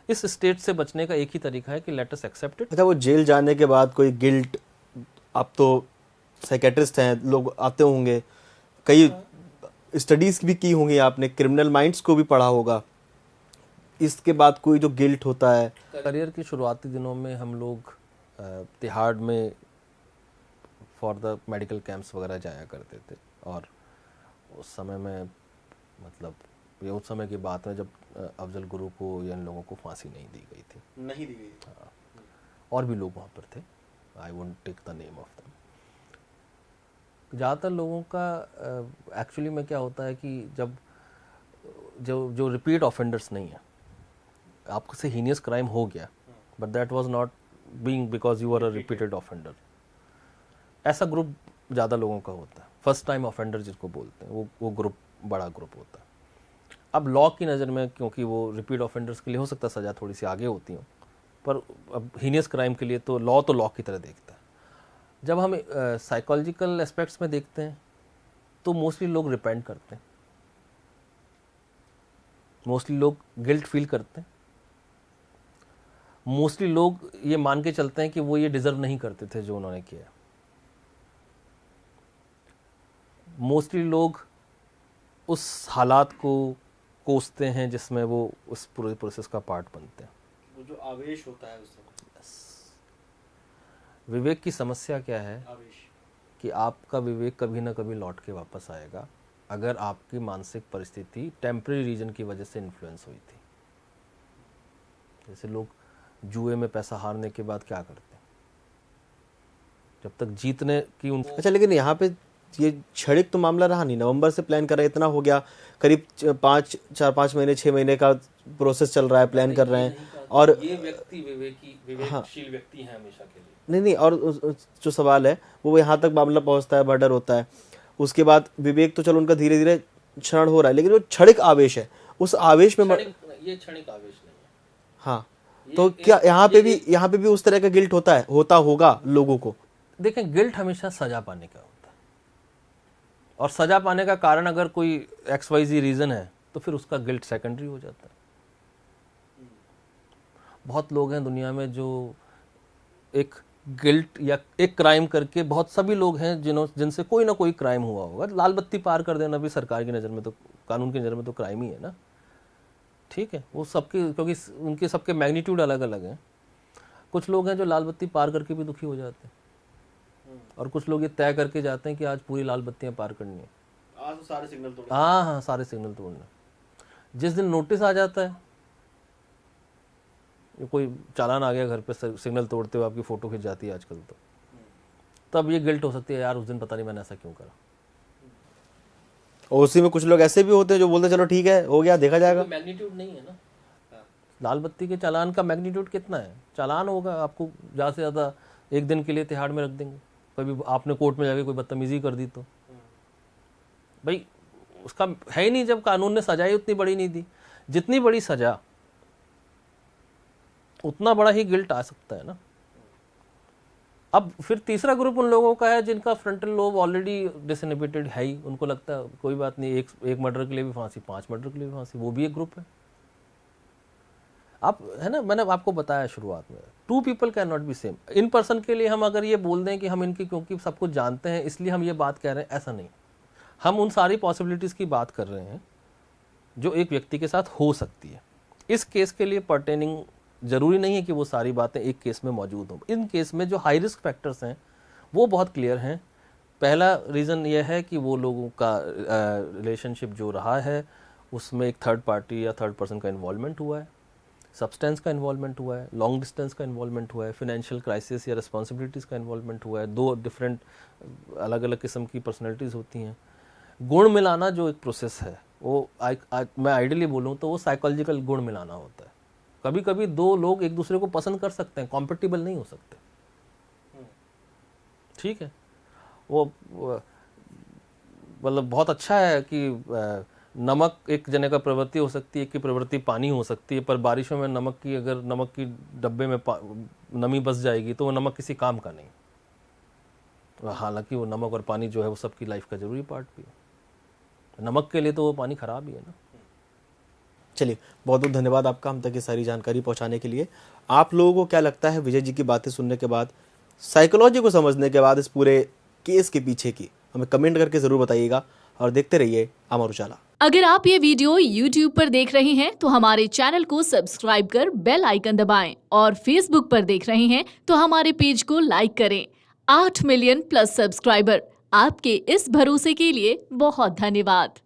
इस स्टेट से बचने का एक ही तरीका है कि लेट अस एक्सेप्ट इट। अच्छा, वो जेल जाने के बाद कोई गिल्ट, आप तो साइकेट्रिस्ट हैं, लोग आते होंगे, कई स्टडीज भी की होंगी आपने, क्रिमिनल माइंड्स को भी पढ़ा होगा, इसके बाद कोई जो गिल्ट होता है। करियर के शुरुआती दिनों में हम लोग तिहाड़ में फॉर द मेडिकल कैंप्स वगैरह जाया करते थे, और उस समय में मतलब ये उस समय की बात है जब अफजल गुरु को या इन लोगों को फांसी नहीं दी गई थी। नहीं दी गई। हाँ, और भी लोग वहाँ पर थे, I won't take the name of them. ज़्यादातर लोगों का एक्चुअली में क्या होता है कि जब जो रिपीट ऑफेंडर्स नहीं है, आपको से हीनियस क्राइम हो गया but that was not being because you are a repeated offender, ऐसा ग्रुप ज़्यादा लोगों का होता है। फर्स्ट टाइम ऑफेंडर जिसको बोलते हैं वो ग्रुप बड़ा ग्रुप होता है। अब लॉ की नज़र में, क्योंकि वो रिपीट ऑफेंडर्स के लिए हो सकता है सज़ा थोड़ी सी आगे होती हो, पर अब हीनियस क्राइम के लिए तो लॉ की तरह देखता है। जब हम साइकोलॉजिकल एस्पेक्ट्स में देखते हैं तो मोस्टली लोग रिपेंट करते हैं, मोस्टली लोग गिल्ट फील करते हैं, मोस्टली लोग ये मान के चलते हैं कि वो ये डिजर्व नहीं करते थे जो उन्होंने किया। मोस्टली लोग उस हालात को कोसते हैं जिसमें वो उस पूरे प्रोसेस का पार्ट बनते हैं। वो जो आवेश होता है उस समय, विवेक की समस्या क्या है आवेश, कि आपका विवेक कभी ना कभी लौट के वापस आएगा अगर आपकी मानसिक परिस्थिति टेम्परेरी रीजन की वजह से इन्फ्लुएंस हुई थी। जैसे लोग जुए में पैसा हारने के बाद क्या करते हैं, जब तक जीतने की उन अच्छा, लेकिन यहाँ पे ये क्षणिक तो मामला रहा नहीं। नवंबर से प्लान कर रहे हैं, इतना हो गया, करीब 5 महीने 6 महीने का प्रोसेस चल रहा है, प्लान कर रहे हैं। और ये व्यक्ति विवेकशील व्यक्ति हैं हमेशा के लिए। नहीं, और जो सवाल है वो यहाँ तक मामला पहुँचता है, मर्डर होता है, उसके बाद विवेक तो चलो उनका धीरे धीरे क्षरण हो रहा है, लेकिन वो क्षणिक आवेश है, उस आवेश में ये क्षणिक आवेश नहीं है। हाँ, तो क्या यहाँ पे भी उस तरह का गिल्ट होता होगा लोगों को? देखें, गिल्ट हमेशा सजा पाने का होता है, और सजा पाने का कारण अगर कोई XYZ रीजन है तो फिर उसका गिल्ट सेकेंडरी हो जाता है। बहुत लोग हैं दुनिया में जो एक गिल्ट या एक क्राइम करके, बहुत सभी लोग हैं जिनसे कोई ना कोई क्राइम हुआ होगा। लाल बत्ती पार कर देना भी सरकार की नज़र में तो, कानून की नज़र में तो क्राइम ही है ना, ठीक है। वो सबके, क्योंकि उनके सबके मैग्नीट्यूड अलग अलग हैं। कुछ लोग हैं जो लाल बत्ती पार करके भी दुखी हो जाते हैं, और कुछ लोग ये तय करके जाते हैं कि आज पूरी लाल बत्तियां पार करनी है, आज तो सारे सिग्नल तोड़ने। हाँ, सारे सिग्नल तोड़ने। जिस दिन नोटिस आ जाता है, कोई चालान आ गया घर पे सिग्नल तोड़ते हुए, आपकी फोटो खिंच जाती है आजकल, तो तब ये गिल्ट हो सकती है, यार उस दिन पता नहीं मैंने ऐसा क्यों करा। और उसी में कुछ लोग ऐसे भी होते हैं जो बोलते हैं चलो ठीक है, हो गया, देखा जाएगा। मैग्नीट्यूड नहीं है ना, लाल बत्ती के चालान का मैग्नीट्यूड कितना है? चालान होगा, आपको ज़्यादा से ज़्यादा 1 दिन के लिए तिहाड़ में रख देंगे। कभी आपने कोर्ट में जाके कोई बदतमीजी कर दी तो भाई उसका है ही नहीं, जब कानून ने सजा ही उतनी बड़ी नहीं दी। जितनी बड़ी सजा उतना बड़ा ही गिल्ट आ सकता है ना। अब फिर तीसरा ग्रुप उन लोगों का है जिनका फ्रंटल लोब ऑलरेडी डिसइनहिबिटेड है ही, उनको लगता है कोई बात नहीं, एक मर्डर के लिए भी फांसी, 5 मर्डर के लिए भी फांसी, वो भी एक ग्रुप है। आप है ना, मैंने आपको बताया शुरुआत में, 2 people can not be same. In person के लिए हम अगर ये बोल दें कि हम इनकी क्योंकि सब कुछ जानते हैं इसलिए हम ये बात कह रहे हैं, ऐसा नहीं। हम उन सारी पॉसिबिलिटीज़ की बात कर रहे हैं जो एक व्यक्ति के साथ हो सकती है। इस केस के लिए पर्टेनिंग ज़रूरी नहीं है कि वो सारी बातें एक केस में मौजूद हों। इन केस में जो हाई रिस्क फैक्टर्स हैं वो बहुत क्लियर हैं। पहला रीज़न ये है कि वो लोगों का रिलेशनशिप जो रहा है उसमें एक थर्ड पार्टी या थर्ड पर्सन का इन्वॉल्वमेंट हुआ है, सब्सटेंस का इन्वॉल्वमेंट हुआ है, लॉन्ग डिस्टेंस का इन्वॉल्वमेंट हुआ है, फाइनेंशियल क्राइसिस या रिस्पॉन्सिबिलिटीज़ का इन्वॉल्वमेंट हुआ है। 2 डिफरेंट अलग अलग किस्म की पर्सनैलिटीज़ होती हैं। गुण मिलाना जो एक प्रोसेस है वो मैं आइडियली बोलूँ तो वो साइकोलॉजिकल गुण मिलाना होता है। कभी कभी 2 लोग एक दूसरे को पसंद कर सकते हैं, कॉम्पेटिबल नहीं हो सकते, ठीक है। वो मतलब बहुत अच्छा है कि नमक एक जने का प्रवृत्ति हो सकती है, एक की प्रवृत्ति पानी हो सकती है, पर बारिशों में अगर नमक की डब्बे में नमी बस जाएगी तो वो नमक किसी काम का नहीं। हालांकि वो नमक और पानी जो है वो सबकी लाइफ का जरूरी पार्ट भी है। नमक के लिए तो वो पानी खराब ही है ना। चलिए, बहुत बहुत धन्यवाद आपका हम तक ये सारी जानकारी पहुंचाने के लिए। आप लोगों को क्या लगता है विजय जी की बातें सुनने के बाद, साइकोलॉजी को समझने के बाद, इस पूरे केस के पीछे की, हमें कमेंट करके ज़रूर बताइएगा और देखते रहिए अमर उजाला। अगर आप ये वीडियो YouTube पर देख रहे हैं तो हमारे चैनल को सब्सक्राइब कर बेल आइकन दबाएं, और Facebook पर देख रहे हैं तो हमारे पेज को लाइक करें। 8 मिलियन प्लस सब्सक्राइबर, आपके इस भरोसे के लिए बहुत धन्यवाद।